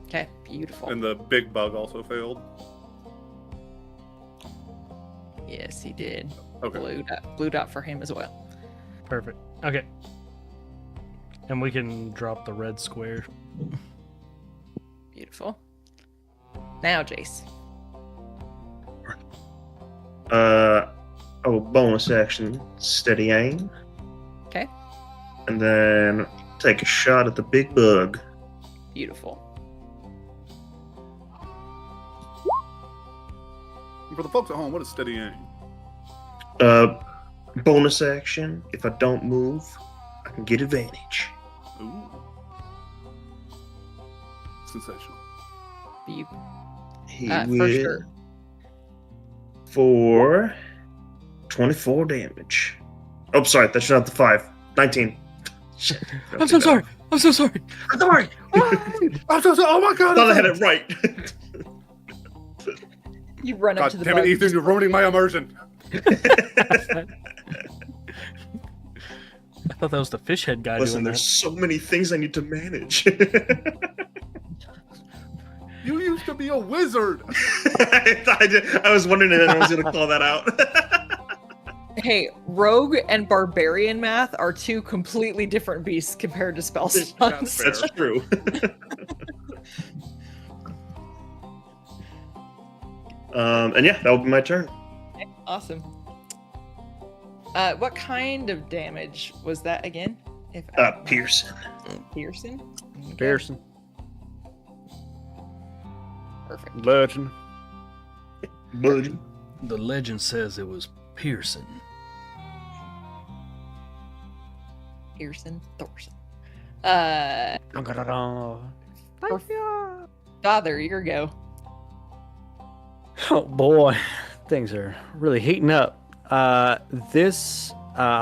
Okay, beautiful. And the big bug also failed. Yes, he did. Okay. Blue dot for him as well. Perfect. Okay. And we can drop the red square. Beautiful. Now, Jace. Bonus action, steady aim. Okay. And then take a shot at the big bug. Beautiful. And for the folks at home, what is steady aim? Bonus action, if I don't move, I can get advantage. Ooh. Sensational. You, He for will sure. for 24 damage. Oh, sorry, that's not the 5. 19. Shit. I'm so sorry. I'm so sorry. I'm sorry. I'm so sorry. Oh my god! I thought I had it right. You run up God to the damn bug. it, Ethan! You're ruining my immersion. I thought that was the fish head guy Listen, doing there's that. so many things I need to manage. You used to be a wizard. I was wondering if anyone was going to call that out. Hey, rogue and barbarian math are two completely different beasts compared to spell slots. fair. That's true. And yeah, that will be my turn. Awesome. What kind of damage was that again? If Pearson. Pearson? Okay, Pearson, Perfect. legend. Bud. The legend says it was Pearson. Pearson Thorson. Father, your go. Oh boy, things are really heating up. I'll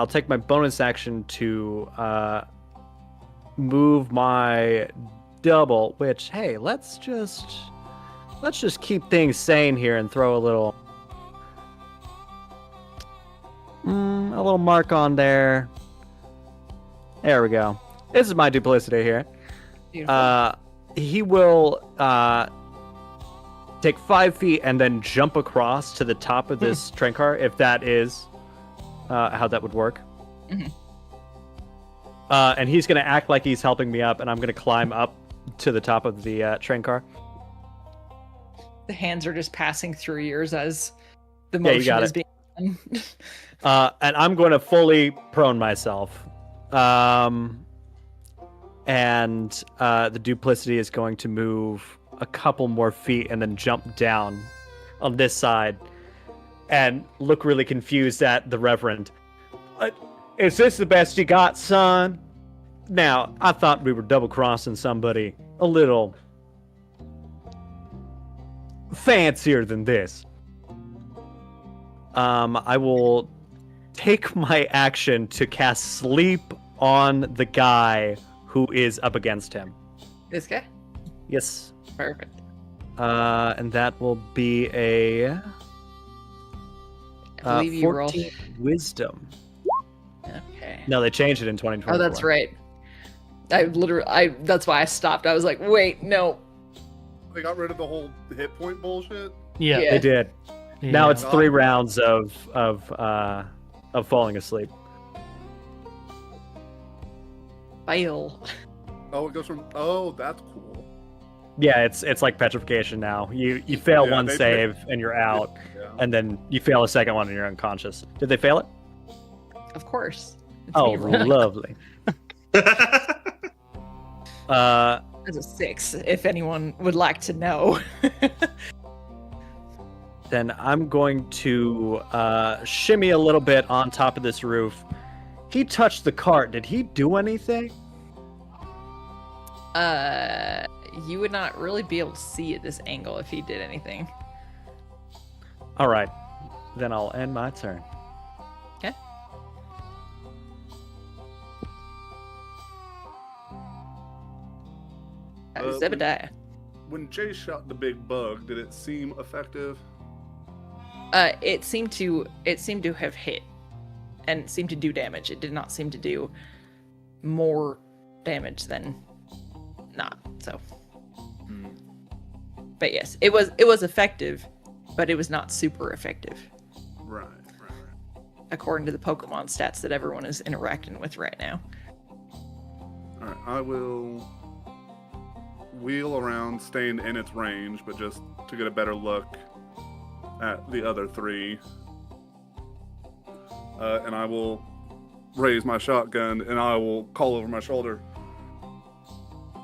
take my bonus action to move my double. Which, hey, let's just keep things sane here and throw a little mark on there. There we go. This is my duplicity here. Beautiful. He will take 5 feet and then jump across to the top of this train car, if that is how that would work. Mhm. And he's going to act like he's helping me up, and I'm going to climb up to the top of the train car. The hands are just passing through yours as the Yeah, you motion got is it. being And I'm going to fully prone myself. And the duplicity is going to move a couple more feet and then jump down on this side and look really confused at the Reverend. Is this the best you got, son? Now, I thought we were double-crossing somebody a little fancier than this. I will take my action to cast Sleep on the guy who is up against him. This guy? Yes. Perfect. And that will be a I believe you roll. 14 wisdom. Okay. No, they changed it in 2024. Oh, that's right. That's why I stopped. I was like, wait, no. They got rid of the whole hit point bullshit. Yeah. Yeah. They did. Yeah. Now it's God. 3 rounds of falling asleep. Fail. Oh, it goes from. Oh, that's cool. Yeah, it's like petrification now. You fail Yeah, one they- save and you're out, Yeah. and then you fail a second one and you're unconscious. Did they fail it? Of course. It's Oh, me rolling. lovely. It's a 6, if anyone would like to know. Then I'm going to shimmy a little bit on top of this roof. He touched the cart. Did he do anything? You would not really be able to see at this angle if he did anything. All right. Then I'll end my turn. Okay. Zebediah. When Jay shot the big bug, did it seem effective? It seemed to have hit and seemed to do damage. It did not seem to do more damage than not. So, but yes, it was effective, but it was not super effective Right. according to the Pokemon stats that everyone is interacting with right now. Alright, I will wheel around, staying in its range, but just to get a better look at the other three. And I will raise my shotgun and I will call over my shoulder,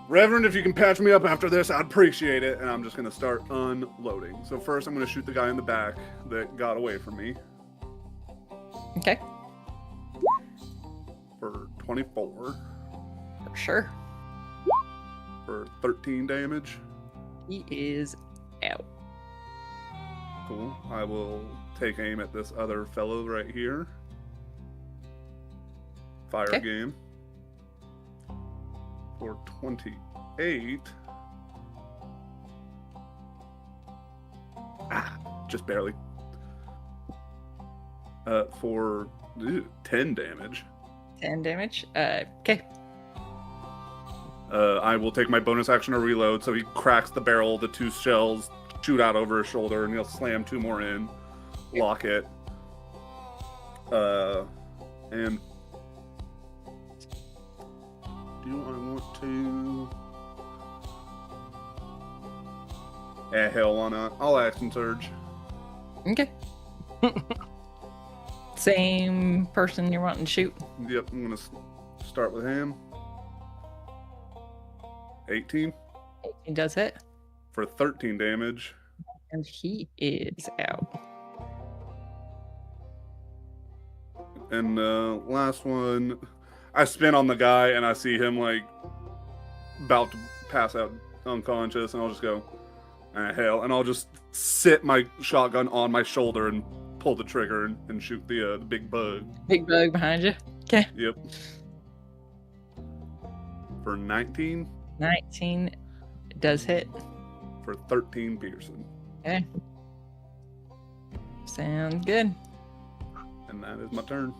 Reverend, if you can patch me up after this, I'd appreciate it. And I'm just going to start unloading. So first I'm going to shoot the guy in the back that got away from me. Okay. For 24. For sure. For 13 damage. He is out. Cool. I will take aim at this other fellow right here. Fire Okay. again. For 28. Just barely. For 10 damage. 10 damage. Okay. I will take my bonus action to reload, so he cracks the barrel, the 2 shells shoot out over his shoulder, and he'll slam 2 more in, lock it. And do I want to... hell, why not? I'll action surge. Okay. Same person you're wanting to shoot. Yep, I'm gonna start with him. 18 He does hit. for 13 damage. And he is out. And last one, I spin on the guy and I see him like about to pass out unconscious, and I'll just go, hell, and I'll just sit my shotgun on my shoulder and pull the trigger and shoot the big bug. Big bug behind you. Okay. Yep. For 19. 19 does hit. For 13 Pearson. Okay. Sounds good. And that is my turn.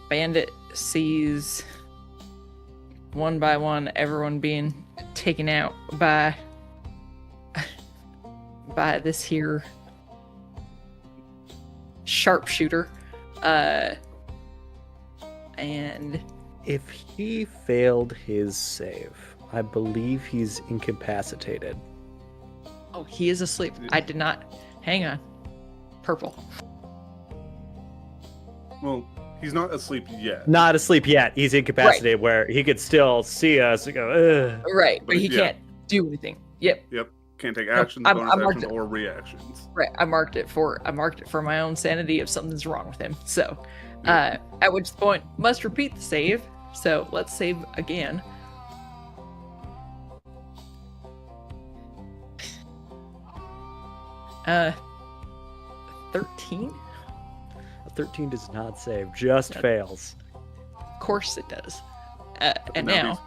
Bandit sees one by one everyone being taken out by this here sharpshooter. And If he failed his save, I believe he's incapacitated. oh, he is asleep. I did not. Hang on. Purple. Well, he's not asleep yet. Not asleep yet. He's incapacitated where he could still see us and go, ugh. Right, but he Yeah. can't do anything. Yep. Yep. Can't take actions, I bonus marked actions, it. or reactions. Right. I marked it for my own sanity if something's wrong with him. So, at which point must repeat the save. So let's save again. Uh, 13. A 13 does not save, just fails. Of course it does. And Now now he's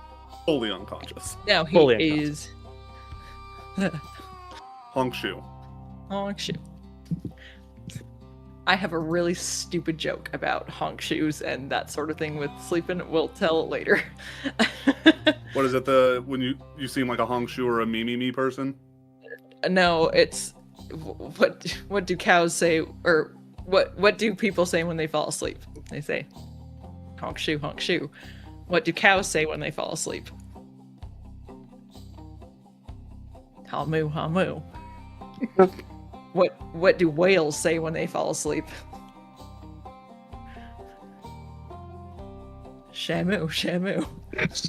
fully unconscious. he fully is. Honk shoe. Honk shoe. I have a really stupid joke about honk shoes and that sort of thing with sleeping. We'll tell it later. What is it? When you seem like a honk shoe or a me person? No, it's what do cows say, or what do people say when they fall asleep? They say honk shoe, honk shoe. What do cows say when they fall asleep? Ha moo, ha moo. What do whales say when they fall asleep? Shamu, shamu.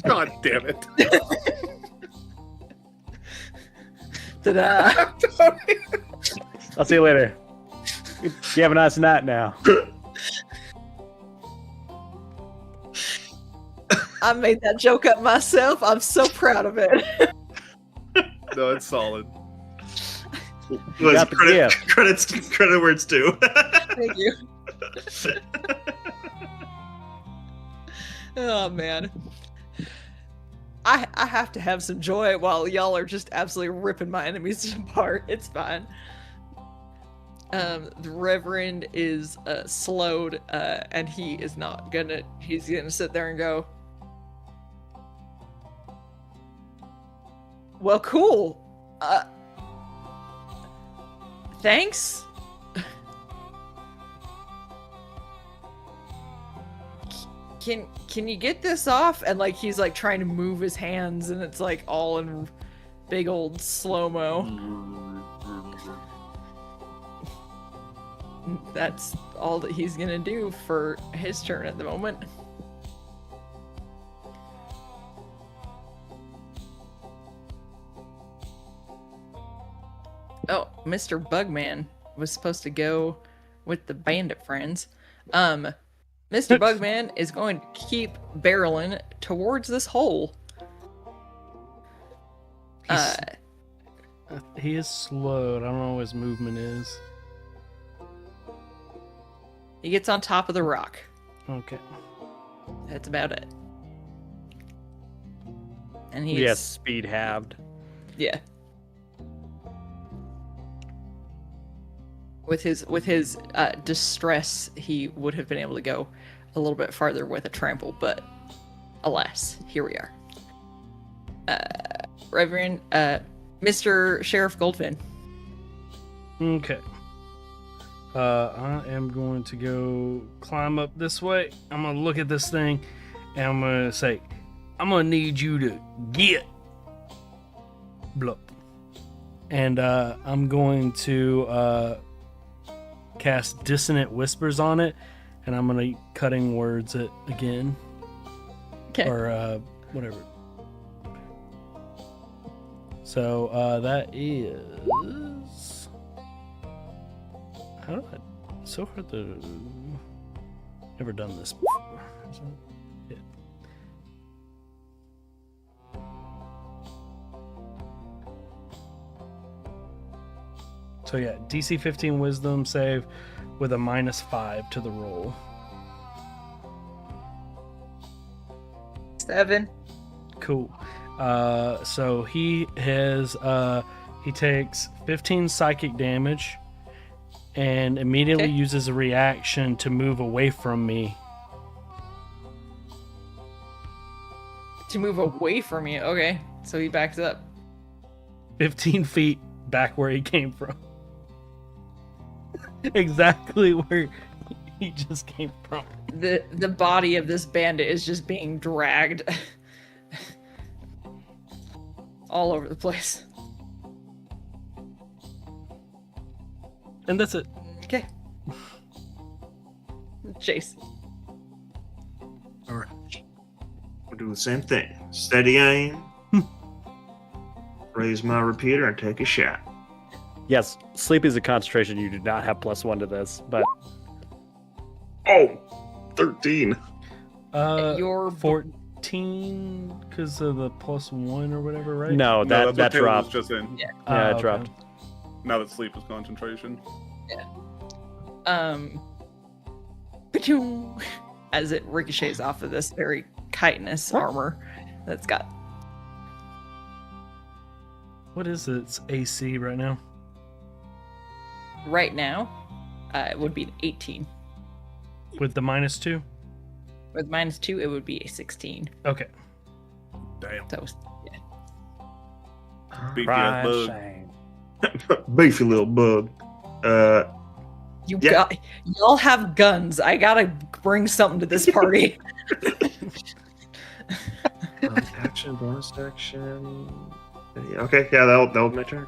God damn it. Ta-da! I'll see you later. You have a nice night now. I made that joke up myself. I'm so proud of it. No, it's solid. Was got the gift. credit where it's due. Thank you. Oh man. I have to have some joy while y'all are just absolutely ripping my enemies apart. It's fine. The Reverend is slowed, and he's gonna sit there and go, well, cool. Thanks. can you get this off? And like he's like trying to move his hands, and it's like all in big old slow mo. That's all that he's gonna do for his turn at the moment. Oh, Mr. Bugman was supposed to go with the bandit friends. Mr. Bugman is going to keep barreling towards this hole. He is slow. I don't know what his movement is. He gets on top of the rock. Okay. That's about it. And he's Yes, speed halved. yeah. With his distress, he would have been able to go a little bit farther with a trample, but alas, here we are. Reverend, Mr. Sheriff Goldfin. Okay. I am going to go climb up this way. I'm going to look at this thing, and I'm going to say, I'm going to need you to get. Blup. And I'm going to cast Dissonant Whispers on it, and I'm going to cutting words it again. Okay. Or whatever. So that is... How do I... So far, never done this before. So, yeah. So yeah, DC 15 Wisdom save with a -5 to the roll. 7. Cool. So he has he takes 15 psychic damage and immediately Okay. uses a reaction to move away from me. To move away from you. Okay. So he backs up. 15 feet back where he came from. Exactly where he just came from. The body of this bandit is just being dragged all over the place. And that's it. Okay. Chase. All right. We'll do the same thing. Steady aim. Raise my repeater and take a shot. Yes, sleep is a concentration. You do not have +1 to this, but Oh, 13. Your 14 because of the +1 or whatever, right? no, No, that that's what Caleb was dropped. just in. Yeah, Oh, it okay. dropped. Now that sleep is concentration. Pachoom, as it ricochets off of this very chitinous armor that's got. What is its AC right now? Right now, it would be an 18. With the -2? With -2, it would be a 16. Okay. Damn. So, yeah. Beefy ass bug. Shame. Beefy little bug. You Yeah. got, y'all have guns. I gotta bring something to this party. Action, bonus action. Yeah, okay, yeah, that'll be my turn.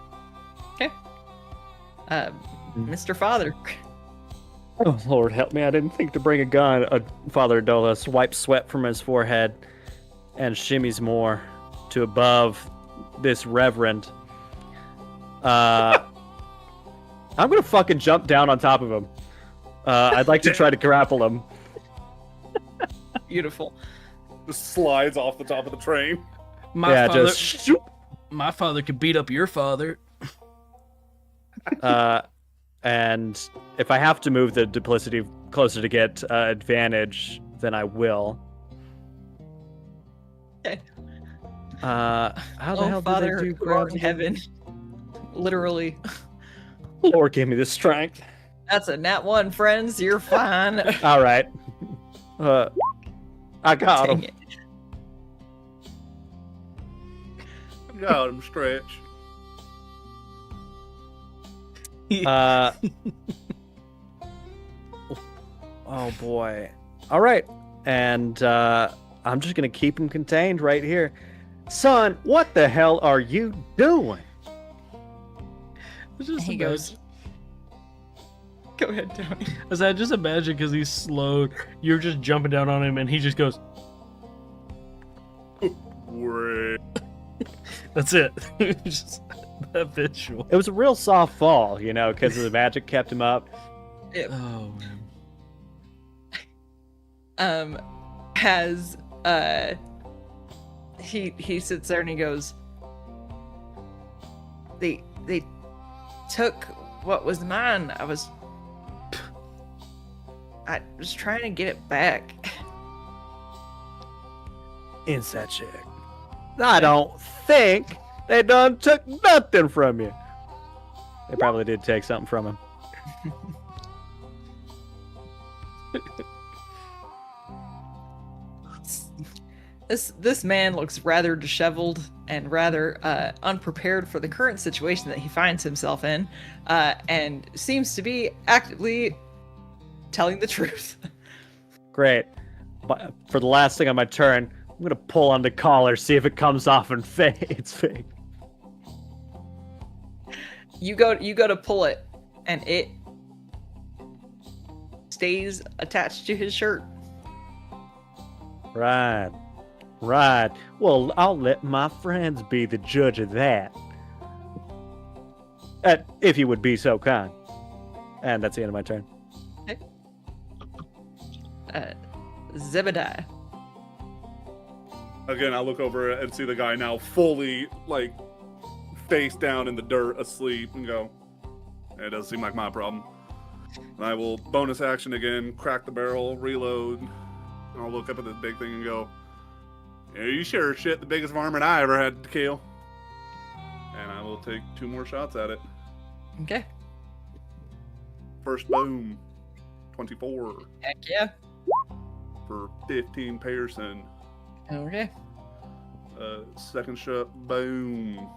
Mr. Father. Oh, Lord help me. I didn't think to bring a gun. Father Dolus wipes sweat from his forehead and shimmies more to above this reverend. I'm going to fucking jump down on top of him. I'd like to try to grapple him. Beautiful. Just slides off the top of the train. My father, just shoop. my father could beat up your father. And if I have to move the duplicity closer to get advantage, then I will. Okay. How the Oh, hell Father, do they do who art grabs in again? heaven. Literally. Lord, give me the strength. That's a nat 1, friends. You're fine. All right. I got Dang him. it. Got him, stretch. Oh boy. All right. and I'm just gonna keep him contained right here. Son, what the hell are you doing? It's just He goes. Go ahead, Tony. I said, just imagine because he's slowed. You're just jumping down on him, and he just goes. Great. That's it. Just that visual. It was a real soft fall, you know, because the magic kept him up. Oh man. Has he sits there and he goes, they took what was mine. I was trying to get it back. Inside check. I don't think they done took nothing from you. They probably did take something from him. This man looks rather disheveled and rather unprepared for the current situation that he finds himself in, and seems to be actively telling the truth. Great. But for the last thing on my turn, I'm gonna pull on the collar, see if it comes off and it's fake. You go to pull it, and it stays attached to his shirt. Right. Well, I'll let my friends be the judge of that. If you would be so kind. And that's the end of my turn. Zebediah. Again, I look over and see the guy now fully, like, face down in the dirt, asleep, and go, it doesn't seem like my problem. And I will bonus action again, crack the barrel, reload, and I'll look up at this big thing and go, are you sure shit the biggest varmint I ever had to kill? And I will take 2 more shots at it. Okay. First boom, 24 Heck yeah. for 15 Pearson. Okay. Second shot, boom,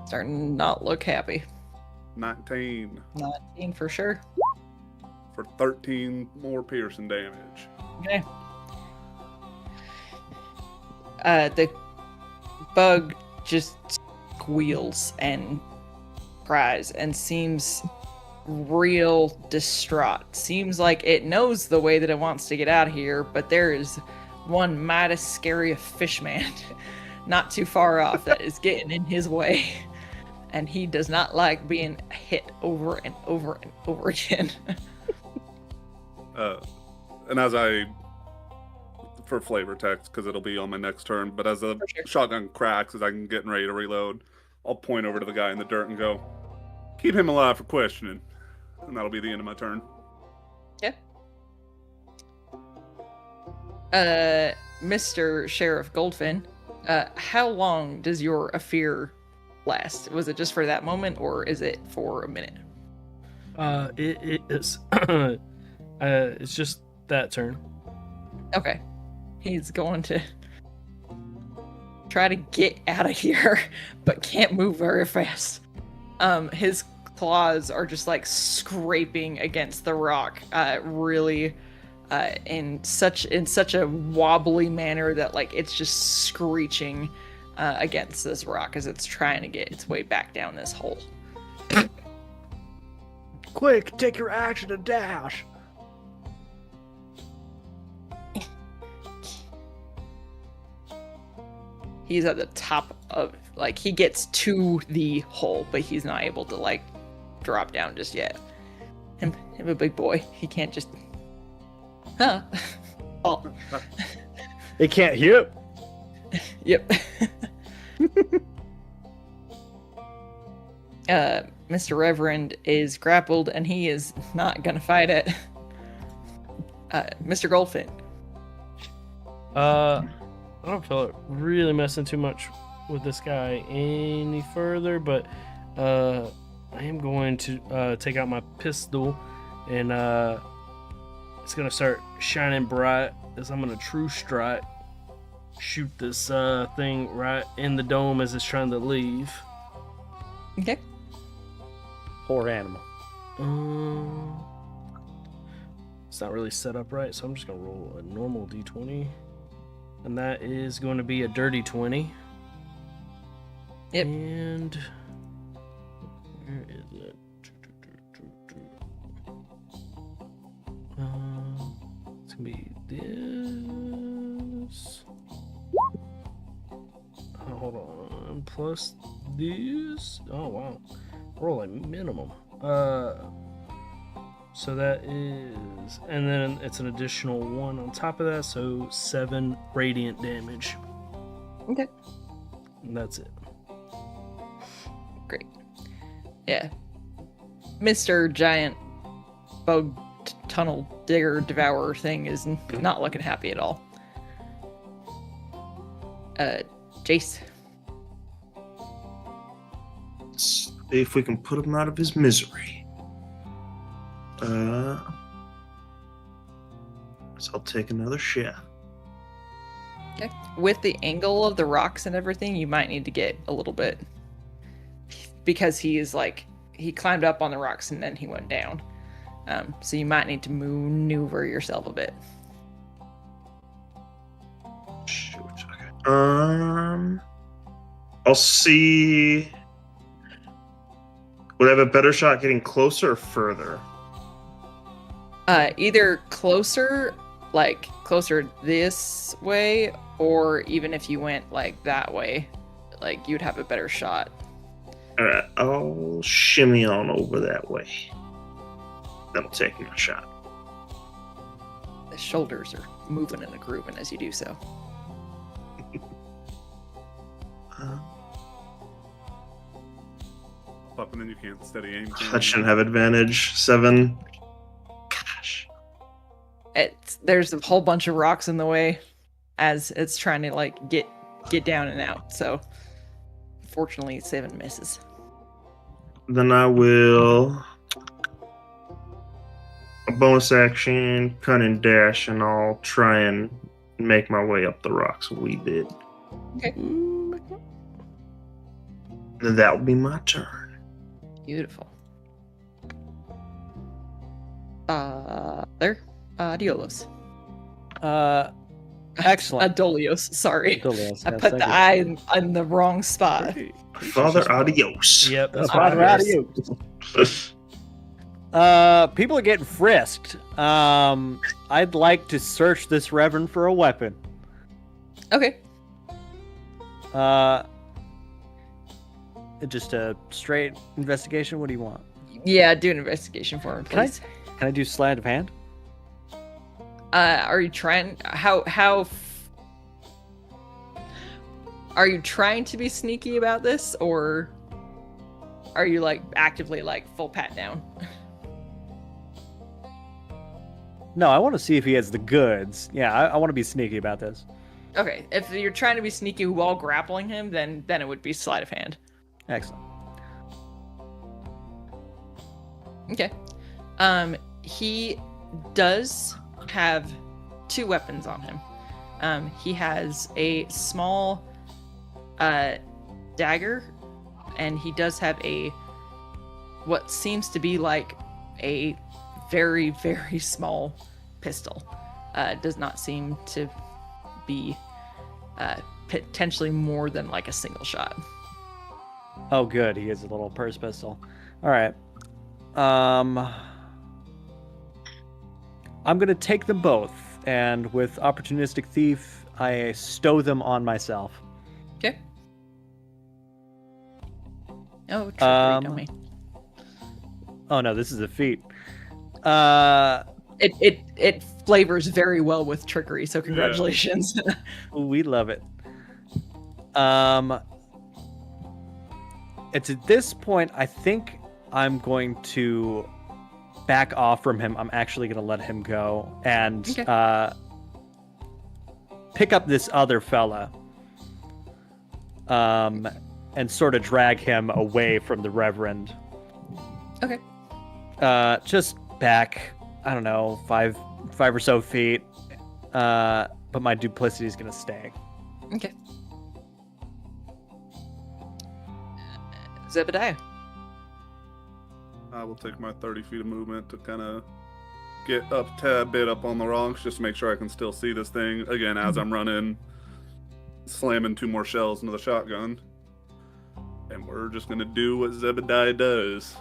Starting to not look happy. 19 19 for sure. for 13 more Pearson damage. Okay. The bug just squeals and cries and seems real distraught. Seems like it knows the way that it wants to get out of here, but there is one mighty scary fishman not too far off that is getting in his way. And he does not like being hit over and over and over again. And as I, for flavor text, because it'll be on my next turn, but as the sure. shotgun cracks, as I'm getting ready to reload, I'll point over to the guy in the dirt and go, keep him alive for questioning. And that'll be the end of my turn. Yeah. Mr. Sheriff Goldfin, how long does your affair last? Was it just for that moment, or is it for a minute? It is. It's just that turn. Okay. He's going to try to get out of here, but can't move very fast. His claws are just like scraping against the rock, really, in such a wobbly manner that like it's just screeching against this rock as it's trying to get its way back down this hole. Quick, take your action and dash. He's at the top of, like, he gets to the hole, but he's not able to, like, drop down just yet. Him a big boy. He can't just... Huh. Oh. It can't hit. Yep. Mr. Reverend is grappled, and he is not gonna fight it. Mr. Goldfin. I don't feel like really messing too much with this guy any further, but I am going to take out my pistol, and it's gonna start shining bright as I'm gonna true strike, shoot this thing right in the dome as it's trying to leave. Okay. Poor animal. It's not really set up right, so I'm just gonna roll a normal d20, and that is going to be a dirty 20. Yep. And where is it? It's gonna be this. Oh, hold on. Plus this. Oh wow. Roll a minimum. So that is, and then it's an additional 1 on top of that, so 7 radiant damage. Okay. And that's it. Great. Yeah. Mr. Giant Bug Tunnel Digger Devourer thing is not looking happy at all. Jace. See if we can put him out of his misery. So I'll take another shot. Okay. With the angle of the rocks and everything, you might need to get a little bit, because he climbed up on the rocks and then he went down. So you might need to maneuver yourself a bit. Shoot. Okay. I'll see. Would I have a better shot getting closer or further? Either closer this way, or even if you went like that way, like you'd have a better shot. Alright, I'll shimmy on over that way. That'll take my shot. The shoulders are moving and grooving as you do so. Up and then you can't steady aim. I shouldn't have advantage. 7. Gosh. There's a whole bunch of rocks in the way as it's trying to like get down and out. So fortunately 7 misses. Then I will a bonus action, cunning dash, and I'll try and make my way up the rocks a wee bit. Okay. And that will be my turn. Beautiful. Diolos. Excellent. Adolios, sorry. Dolios, I yes, put thank the you. I in the wrong spot. Father, adios. Yep, that's Father, what it is. adios. People are getting frisked. I'd like to search this reverend for a weapon. Okay. Just a straight investigation. What do you want? Yeah, do an investigation for him, Can I- please. Can I do sleight of hand? Are you trying? Are you trying to be sneaky about this, or are you like actively like full pat down? No, I want to see if he has the goods. Yeah, I want to be sneaky about this. Okay, if you're trying to be sneaky while grappling him, then it would be sleight of hand. Excellent. Okay. He does have 2 weapons on him. He has a small dagger, and he does have what seems to be like a very, very small pistol. Does not seem to be potentially more than like a single shot. Oh, good. He has a little purse pistol. All right. I'm gonna take them both, and with opportunistic thief, I stow them on myself. Okay. Oh, trickery, dummy. Oh no, this is a feat. It flavors very well with trickery, so congratulations. We love it. It's at this point I think I'm going to back off from him. I'm actually going to let him go and pick up this other fella and sort of drag him away from the Reverend. Okay. Just back, I don't know, five or so feet. But my duplicity is going to stay. Okay. Zebediah. I will take my 30 feet of movement to kind of get up a tad bit up on the rocks just to make sure I can still see this thing. Again, as I'm running, slamming 2 more shells into the shotgun. And we're just going to do what Zebediah does.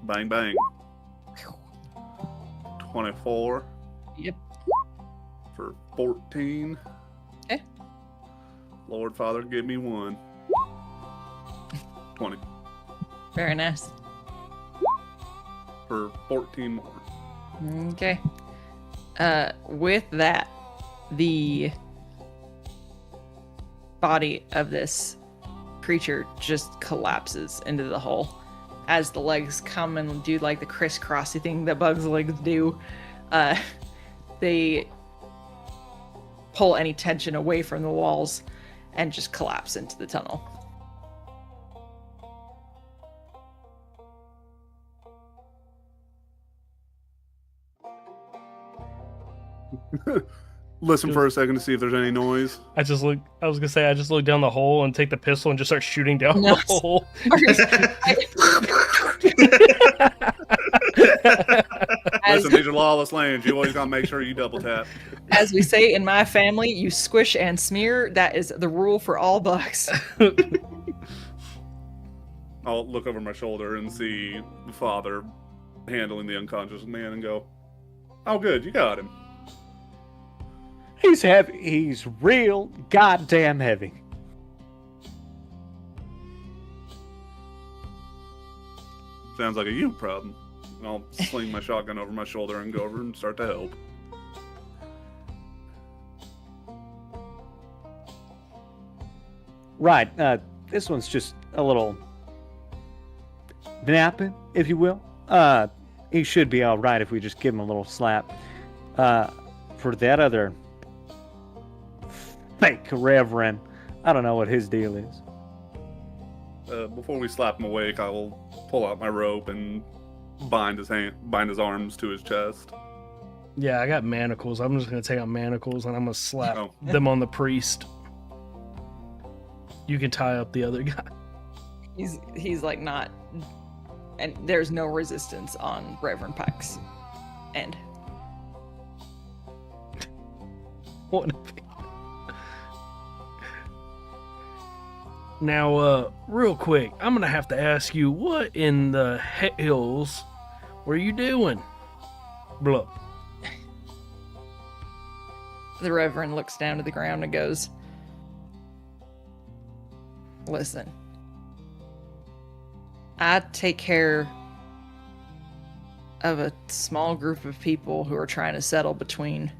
Bang, bang. 24. Yep. For 14. Okay. Lord Father, give me 1. 20. Very nice. For 14 more. Okay. With that, the body of this creature just collapses into the hole as the legs come and do like the crisscrossy thing that bugs' legs do. They pull any tension away from the walls and just collapse into the tunnel. Listen for a second to see if there's any noise. I just look down the hole and take the pistol and just start shooting down No. the hole. Listen, these are lawless lands. You always gotta make sure you double tap. As we say in my family, you squish and smear. That is the rule for all bugs. I'll look over my shoulder and see the father handling the unconscious man and go, "Oh, good, you got him." He's heavy. He's real goddamn heavy. Sounds like a you problem. And I'll sling my shotgun over my shoulder and go over and start to help. Right. This one's just a little napping, if you will. He should be all right if we just give him a little slap. For that other fake reverend, I don't know what his deal is. Before we slap him awake, I will pull out my rope and bind his arms to his chest. Yeah, I got manacles. I'm just gonna take out manacles and I'm gonna slap Oh. them on the priest. You can tie up the other guy. He's like not, and there's no resistance on Reverend Pike's end. What? Now, real quick, I'm gonna have to ask you, what in the hells were you doing? Blah. The Reverend looks down to the ground and goes, "Listen, I take care of a small group of people who are trying to settle between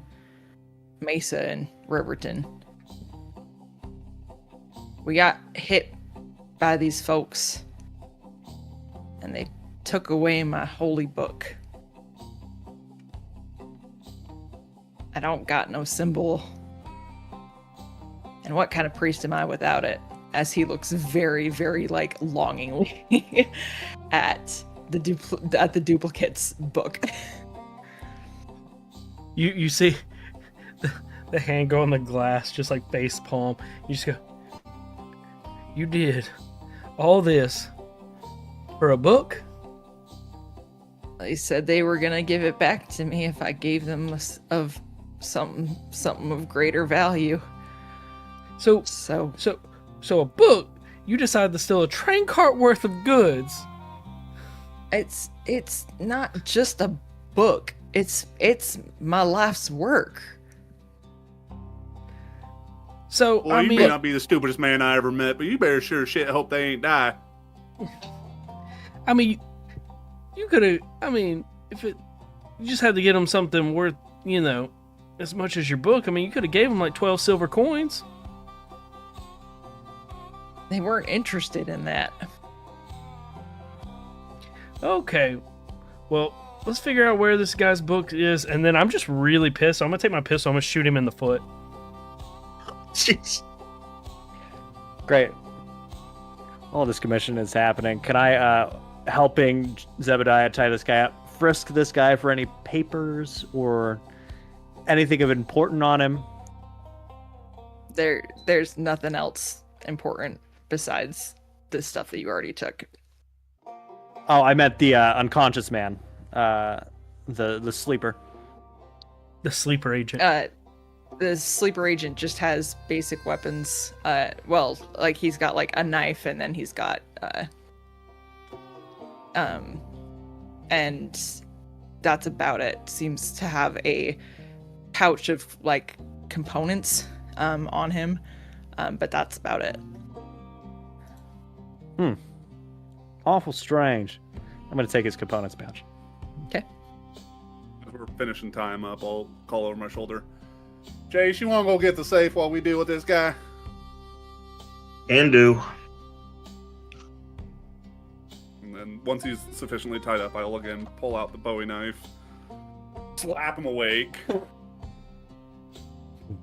Mesa and Riverton. We got hit by these folks, and they took away my holy book. I don't got no symbol. And what kind of priest am I without it?" As he looks very, very like longingly at the duplicate's book. You see the hand go on the glass, just like face palm. You just go, "You did all this for a book?" They said they were gonna give it back to me if I gave them of something of greater value. So a book? You decided to steal a train cart worth of goods? It's not just a book. It's my life's work. So Well, I you mean, may not be the stupidest man I ever met, but you better sure shit hope they ain't die. I mean, you could have. I mean, if it, you just had to get them something worth, as much as your book. I mean, you could have gave them like 12 silver coins. They weren't interested in that. Okay, well, let's figure out where this guy's book is, and then I'm just really pissed. I'm gonna take my pistol. I'm gonna shoot him in the foot. Jeez. Great. All this commission is happening. Can I, helping Zebediah tie this guy up, frisk this guy for any papers or anything of important on him? There's nothing else important besides the stuff that you already took. Oh, I meant the unconscious man. the sleeper. The sleeper agent. The sleeper agent just has basic weapons. Well, like he's got like a knife, and then he's got and that's about it. Seems to have a pouch of like components on him, but that's about it. Awful strange. I'm gonna take his components pouch. Okay. As we're finishing time up, I'll call over my shoulder. Jace, you want to go get the safe while we deal with this guy? And do. And then once he's sufficiently tied up, I'll again pull out the Bowie knife, slap him awake,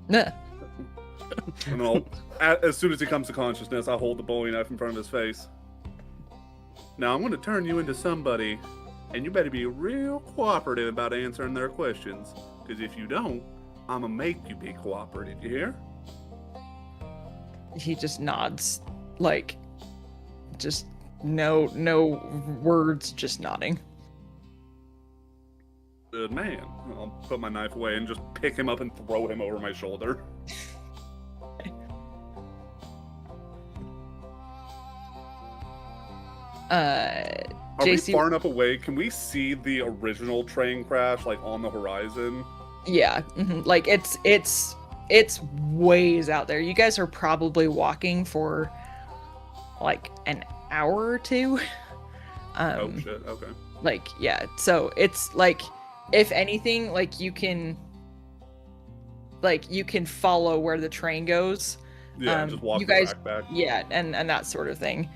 Nah. and then as soon as he comes to consciousness, I'll hold the Bowie knife in front of his face. Now I'm going to turn you into somebody, and you better be real cooperative about answering their questions, because if you don't, I'm going to make you be cooperative, you hear? He just nods, like, just no words, just nodding. Good man. I'll put my knife away and just pick him up and throw him over my shoulder. Are JC, we far enough away? Can we see the original train crash, like, on the horizon? yeah, like it's ways out there. You guys are probably walking for like an hour or two. Oh, shit. Okay. Like, yeah, so it's like, if anything, like you can follow where the train goes. Yeah, just walk you the guys, track back. yeah, and that sort of thing.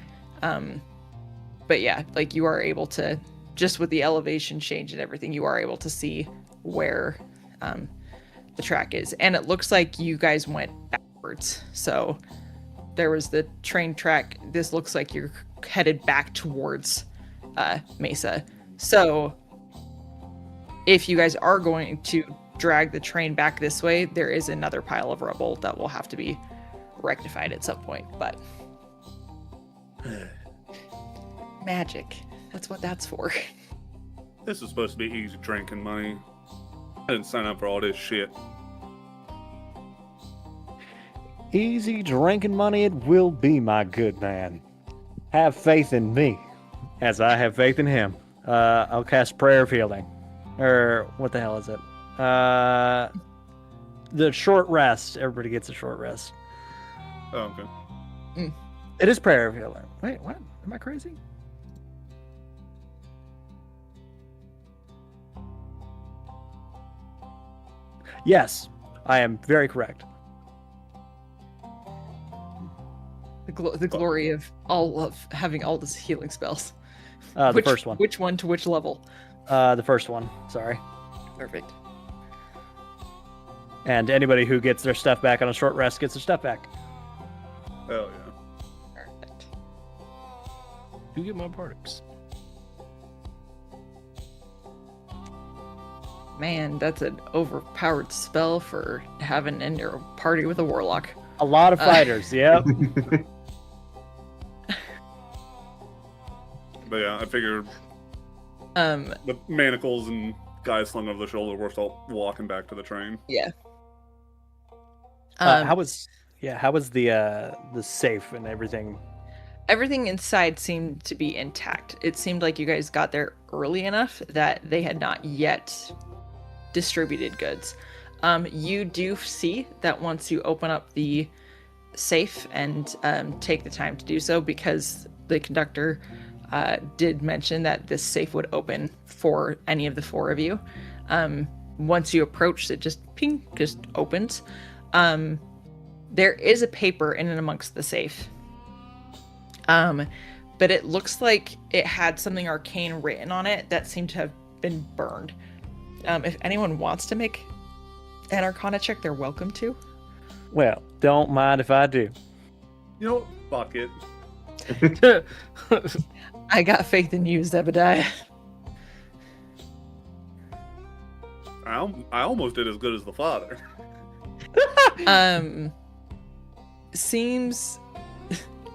But yeah, like you are able to, just with the elevation change and everything, you are able to see where the track is. And it looks like you guys went backwards. So there was the train track. This looks like you're headed back towards Mesa. So if you guys are going to drag the train back this way, there is another pile of rubble that will have to be rectified at some point. But magic, that's what that's for. This is supposed to be easy drinking money. I didn't sign up for all this shit. Easy drinking money it will be, my good man. Have faith in me, as I have faith in him. I'll cast Prayer of Healing. Or, what the hell is it? The short rest. Everybody gets a short rest. Oh, okay. It is Prayer of Healing. Wait, what? Am I crazy? Yes, I am very correct. The glory of having all this healing spells. The first one. Which one to which level? The first one. Sorry. Perfect. And anybody who gets their stuff back on a short rest gets their stuff back. Hell yeah. Perfect. You get my parts. Man, that's an overpowered spell for having in your party with a warlock. A lot of fighters, yep. But yeah, I figured the manacles and guys slung over the shoulder were still walking back to the train. Yeah. How was the safe and everything? Everything inside seemed to be intact. It seemed like you guys got there early enough that they had not yet distributed goods. You do see that once you open up the safe and take the time to do so, because the conductor did mention that this safe would open for any of the four of you. Once you approach, it just opens. There is a paper in and amongst the safe. But it looks like it had something arcane written on it that seemed to have been burned. If anyone wants to make an Arcana check, they're welcome to. Well, don't mind if I do. You know, fuck it. I got faith in you, Zebediah. I almost did as good as the father. Seems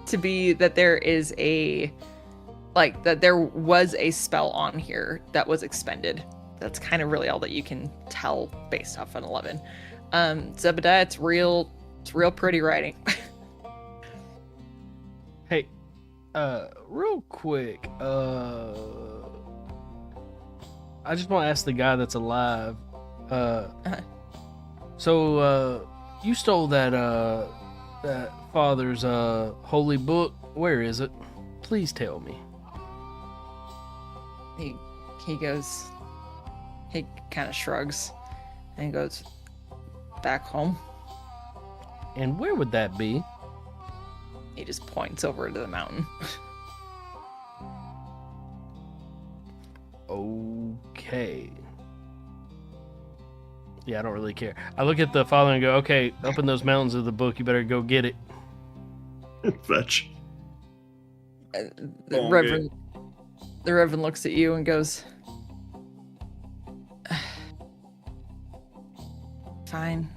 to be that there was a spell on here that was expended. that's kind of really all that you can tell based off an 11. Zebediah, it's real pretty writing. Hey, real quick, I just want to ask the guy that's alive. So you stole that father's holy book. Where is it? Please tell me. He goes. He kind of shrugs, and he goes back home. And where would that be? He just points over to the mountain. Okay. Yeah, I don't really care. I look at the father and go, okay, up in those mountains of the book, you better go get it. Fetch. The Reverend looks at you and goes, "Fine.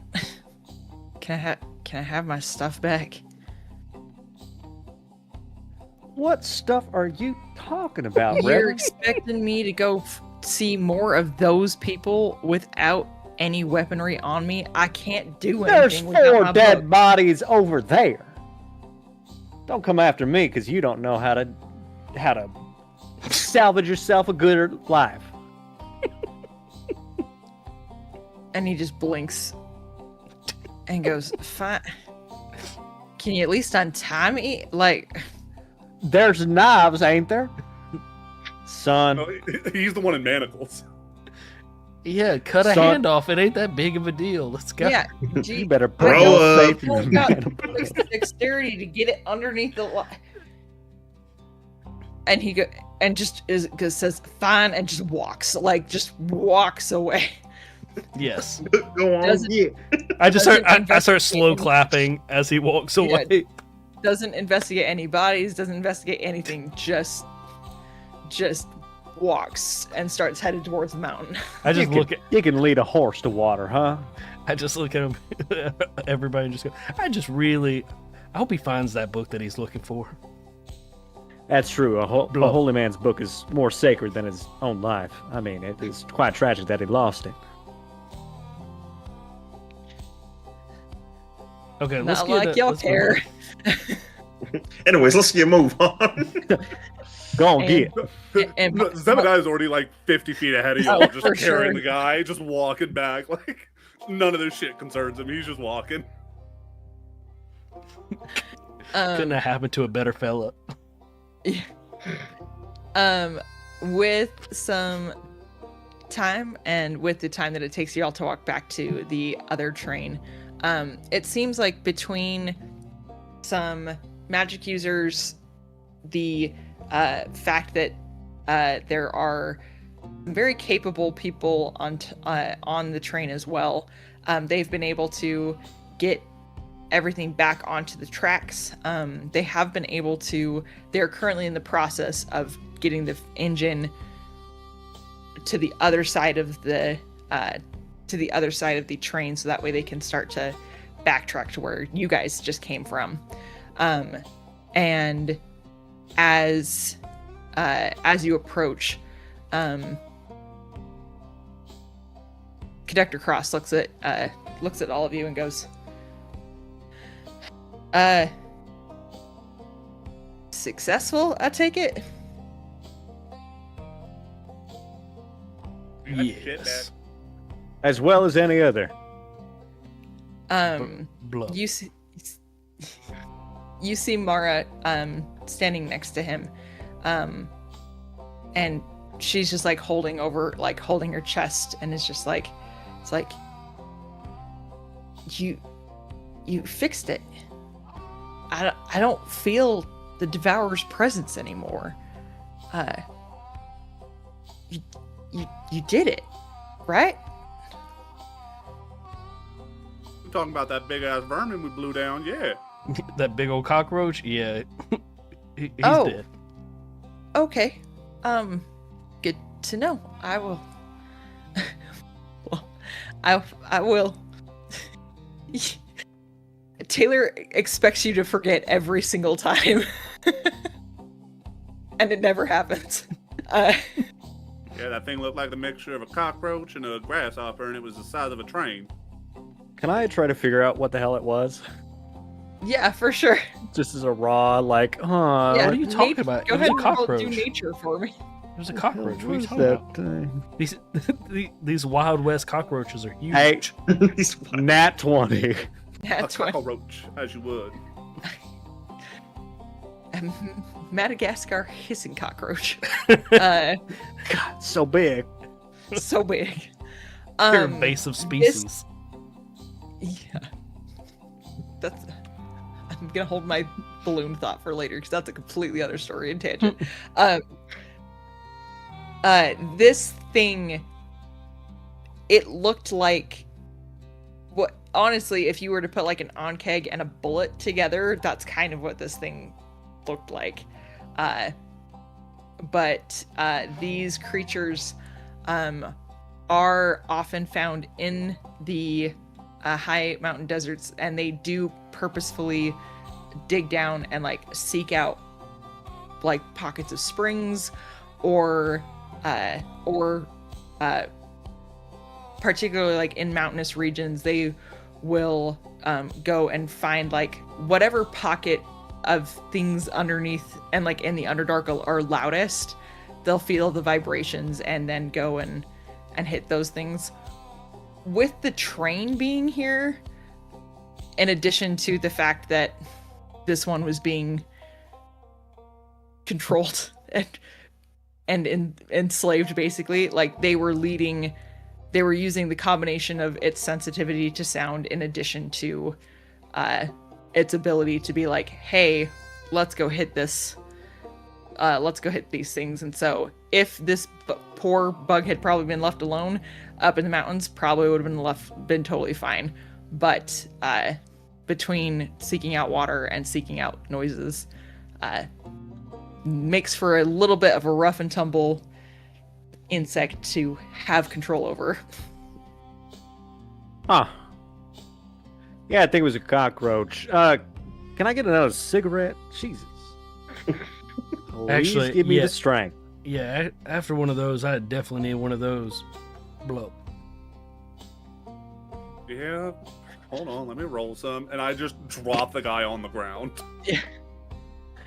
Can I have my stuff back?" What stuff are you talking about, You're Reverend? expecting me to go see more of those people without any weaponry on me? I can't do There's anything without 4 my dead book. bodies over there. Don't come after me because you don't know how to salvage yourself a good life. And he just blinks and goes, "Fine. Can you at least untie me? Like, There's knives, ain't there? Son, No, he's the one in manacles. Yeah, cut a Son- hand off. It ain't that big of a deal. Let's go. yeah, you better put Grow your up. faith in He's the got man. the dexterity to get it underneath the and he go and just says fine and just walks away. Yes. Go on. Doesn't- Yeah. I just Doesn't start. I start investigate slow any- clapping as he walks Yeah. away. Doesn't investigate any bodies, doesn't investigate anything, just walks and starts headed towards the mountain. I just you look can, at. you can lead a horse to water, huh? I just look at him, everybody, and just go. I hope he finds that book that he's looking for. That's true. A holy man's book is more sacred than his own life. I mean, it is quite tragic that he lost it. Okay, let's Not get like y'all let's move care. on. Anyways, let's get move on. Go on, And- get. And No, Zebediah's already like 50 feet ahead of y'all, Oh, just for carrying sure. the guy, just walking back. Like, none of this shit concerns him. He's just walking. Couldn't have happened to a better fella. With some time and with the time that it takes y'all to walk back to the other train, it seems like between some magic users, the fact that there are very capable people on the train as well, they've been able to get everything back onto the tracks. They have been able to. They're currently in the process of getting the engine to the other side of the train, so that way they can start to backtrack to where you guys just came from. And as you approach, Conductor Cross looks at all of you and goes, successful, I take it? Yes. As well as any other. Blow. You see Mara standing next to him, and she's just like holding her chest, and it's like you fixed it. I don't feel the Devourer's presence anymore. You did it, right? I'm talking about that big ass vermin we blew down. Yeah. That big old cockroach. Yeah, he's Oh. dead. Okay. Good to know. I will. Well, I will. Taylor expects you to forget every single time. And it never happens. Yeah, Yeah, that thing looked like the mixture of a cockroach and a grasshopper, and it was the size of a train. Can I try to figure out what the hell it was? Yeah, for sure. Just as a raw, like, Yeah, what are you talking about? Go It was ahead a and roll cockroach. do nature for me. There's a cockroach. What are you What's talking that about? thing? These Wild West cockroaches are huge. Hey, These- nat 20. A That's what cockroach, as you would. Madagascar hissing cockroach. Uh, God, so big. so big. They're invasive species. Yeah. That's. I'm gonna hold my balloon thought for later because that's a completely other story and tangent. This thing, it looked like what. Honestly, if you were to put like an on-keg and a bullet together, that's kind of what this thing looked like. But these creatures are often found in the high mountain deserts, and they do purposefully dig down and like seek out like pockets of springs or particularly like in mountainous regions, they will go and find like whatever pocket of things underneath and like in the Underdark are loudest. They'll feel the vibrations and then go and hit those things. With the train being here, in addition to the fact that this one was being controlled and enslaved, basically, like they were using the combination of its sensitivity to sound in addition to its ability to be like, hey, let's go hit this. Let's go hit these things. And so if this poor bug had probably been left alone up in the mountains, probably would have been totally fine. But between seeking out water and seeking out noises, makes for a little bit of a rough and tumble insect to have control over. Huh. Yeah, I think it was a cockroach. Can I get another cigarette? Jesus. Please Actually, give me yeah. the strength. Yeah, after one of those, I definitely need one of those. Blow. Yeah. Hold on, let me roll some. And I just drop the guy on the ground. Yeah.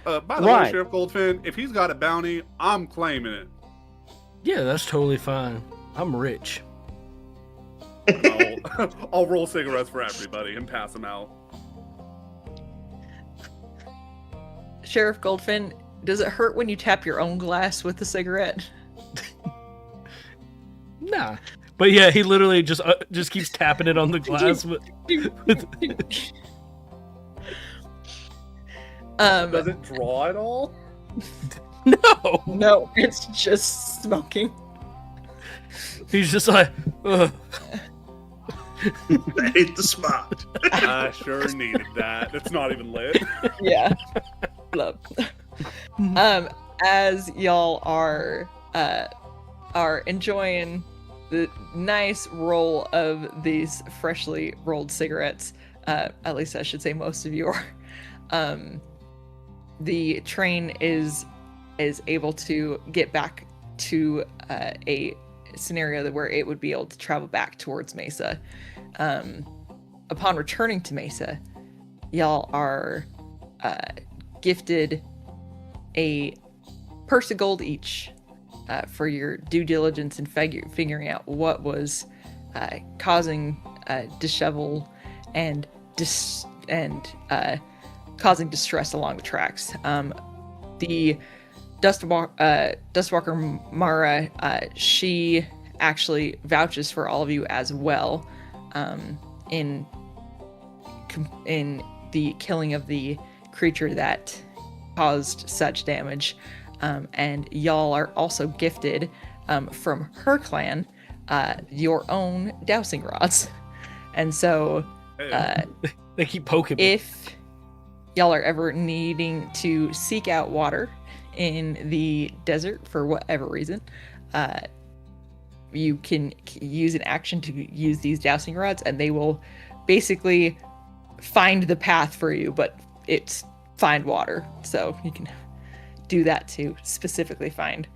By the way, Right. Sheriff Goldfin, if he's got a bounty, I'm claiming it. Yeah, that's totally fine. I'm rich. I'll roll cigarettes for everybody and pass them out. Sheriff Goldfin, does it hurt when you tap your own glass with the cigarette? Nah. But yeah, he literally just keeps tapping it on the glass. Does it draw at all? No. No, it's just smoking. He's just like, ugh. I hate the spot. I sure needed that. It's not even lit. Yeah. Love. As y'all are enjoying the nice roll of these freshly rolled cigarettes, at least I should say most of you are, the train is able to get back to a scenario where it would be able to travel back towards Mesa. Upon returning to Mesa, y'all are gifted a purse of gold each for your due diligence in figuring out what was causing dishevel and causing distress along the tracks. The Dustwalker Mara, she actually vouches for all of you as well in the killing of the creature that caused such damage. And y'all are also gifted from her clan your own dowsing rods. And so They keep poking me. if y'all are ever needing to seek out water in the desert for whatever reason, you can use an action to use these dowsing rods, and they will basically find the path for you, but it's find water. So you can do that to specifically find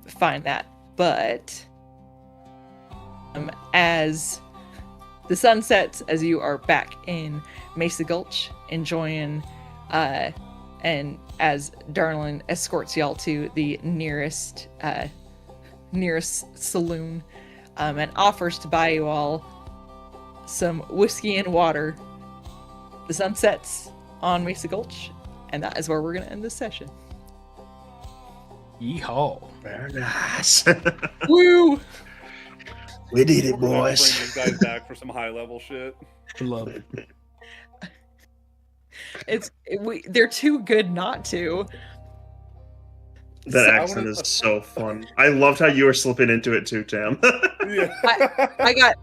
find that. But as the sun sets, as you are back in Mesa Gulch, enjoying, and as Darlin escorts y'all to the nearest saloon, and offers to buy you all some whiskey and water. The sun sets on Mesa Gulch, and that is where we're gonna end this session. Yeehaw. Very nice. Woo! We did it, We're gonna boys. Bring these guys back for some high level shit. Love it. They're too good not to. That So- accent is so fun. I loved how you were slipping into it too, Tam. Yeah.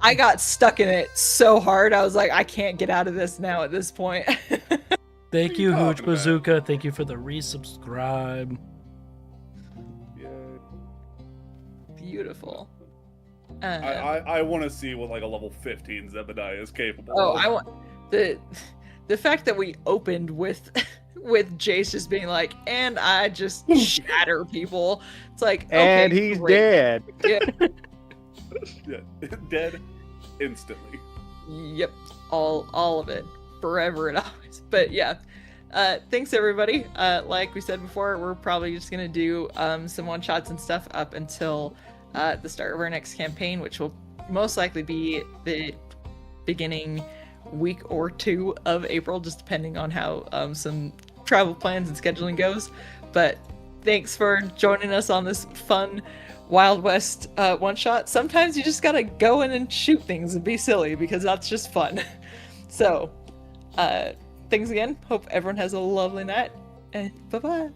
I got stuck in it so hard. I was like, I can't get out of this now at this point. Thank you you, talking Hooch about? Bazooka. Thank you for the resubscribe. Yeah. Beautiful. I want to see what like a level 15 Zebediah is capable Oh, of. I want the fact that we opened with Jace just being like, and I just shatter people. It's like, okay, And he's great. dead. Yeah, Yeah. Dead instantly. yep, all of it, forever and always. But yeah, thanks everybody. Like we said before, we're probably just gonna do some one shots and stuff up until the start of our next campaign, which will most likely be the beginning week or two of April, just depending on how some travel plans and scheduling goes. But thanks for joining us on this fun Wild West one shot. Sometimes you just gotta go in and shoot things and be silly because that's just fun. So thanks again. Hope everyone has a lovely night, and bye bye.